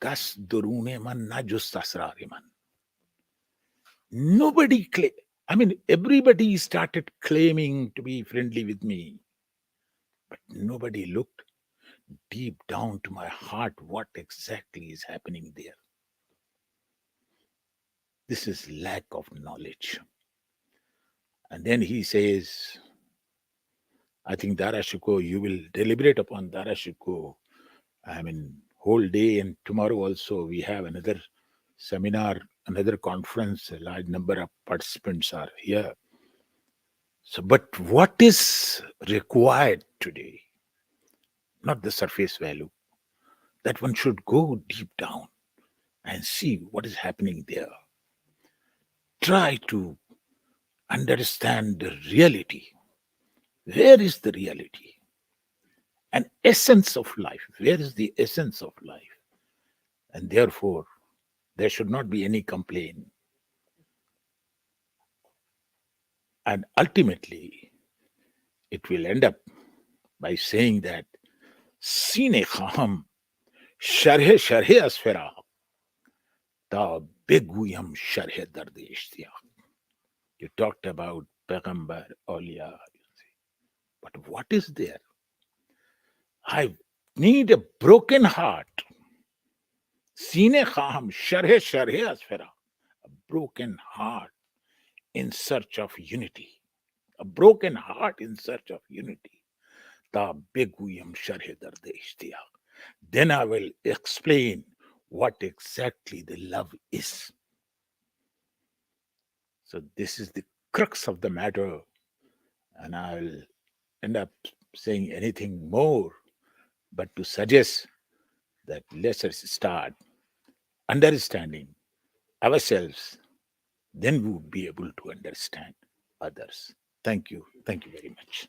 Kas durune man na just asrar man. Nobody everybody started claiming to be friendly with me. But nobody looked deep down to my heart what exactly is happening there. This is lack of knowledge. And then he says, I think Dara Shikoh, you will deliberate upon Dara Shikoh. I mean, whole day, and tomorrow also we have another seminar, another conference. A large number of participants are here. So, but what is required today? Not the surface value. That one should go deep down and see what is happening there. Try to understand the reality. Where is the reality? An essence of life. Where is the essence of life? And therefore, there should not be any complaint. And ultimately, it will end up by saying that Sine Kham Sharhe Sharhe Asfera Ta Beguyam Sharhe Darde Ishtiyaq. You talked about Pagambar, Aulia, but what is there? I need a broken heart. Sine Kham Sharhe Sharhe Asfera. A broken heart in search of unity. A broken heart in search of unity. Ta beguyam sharhe darde ishtiyaq. Then I will explain what exactly the love is. So this is the crux of the matter, and I will end up saying anything more, but to suggest that let us start understanding ourselves, then we would be able to understand others. Thank you. Thank you very much.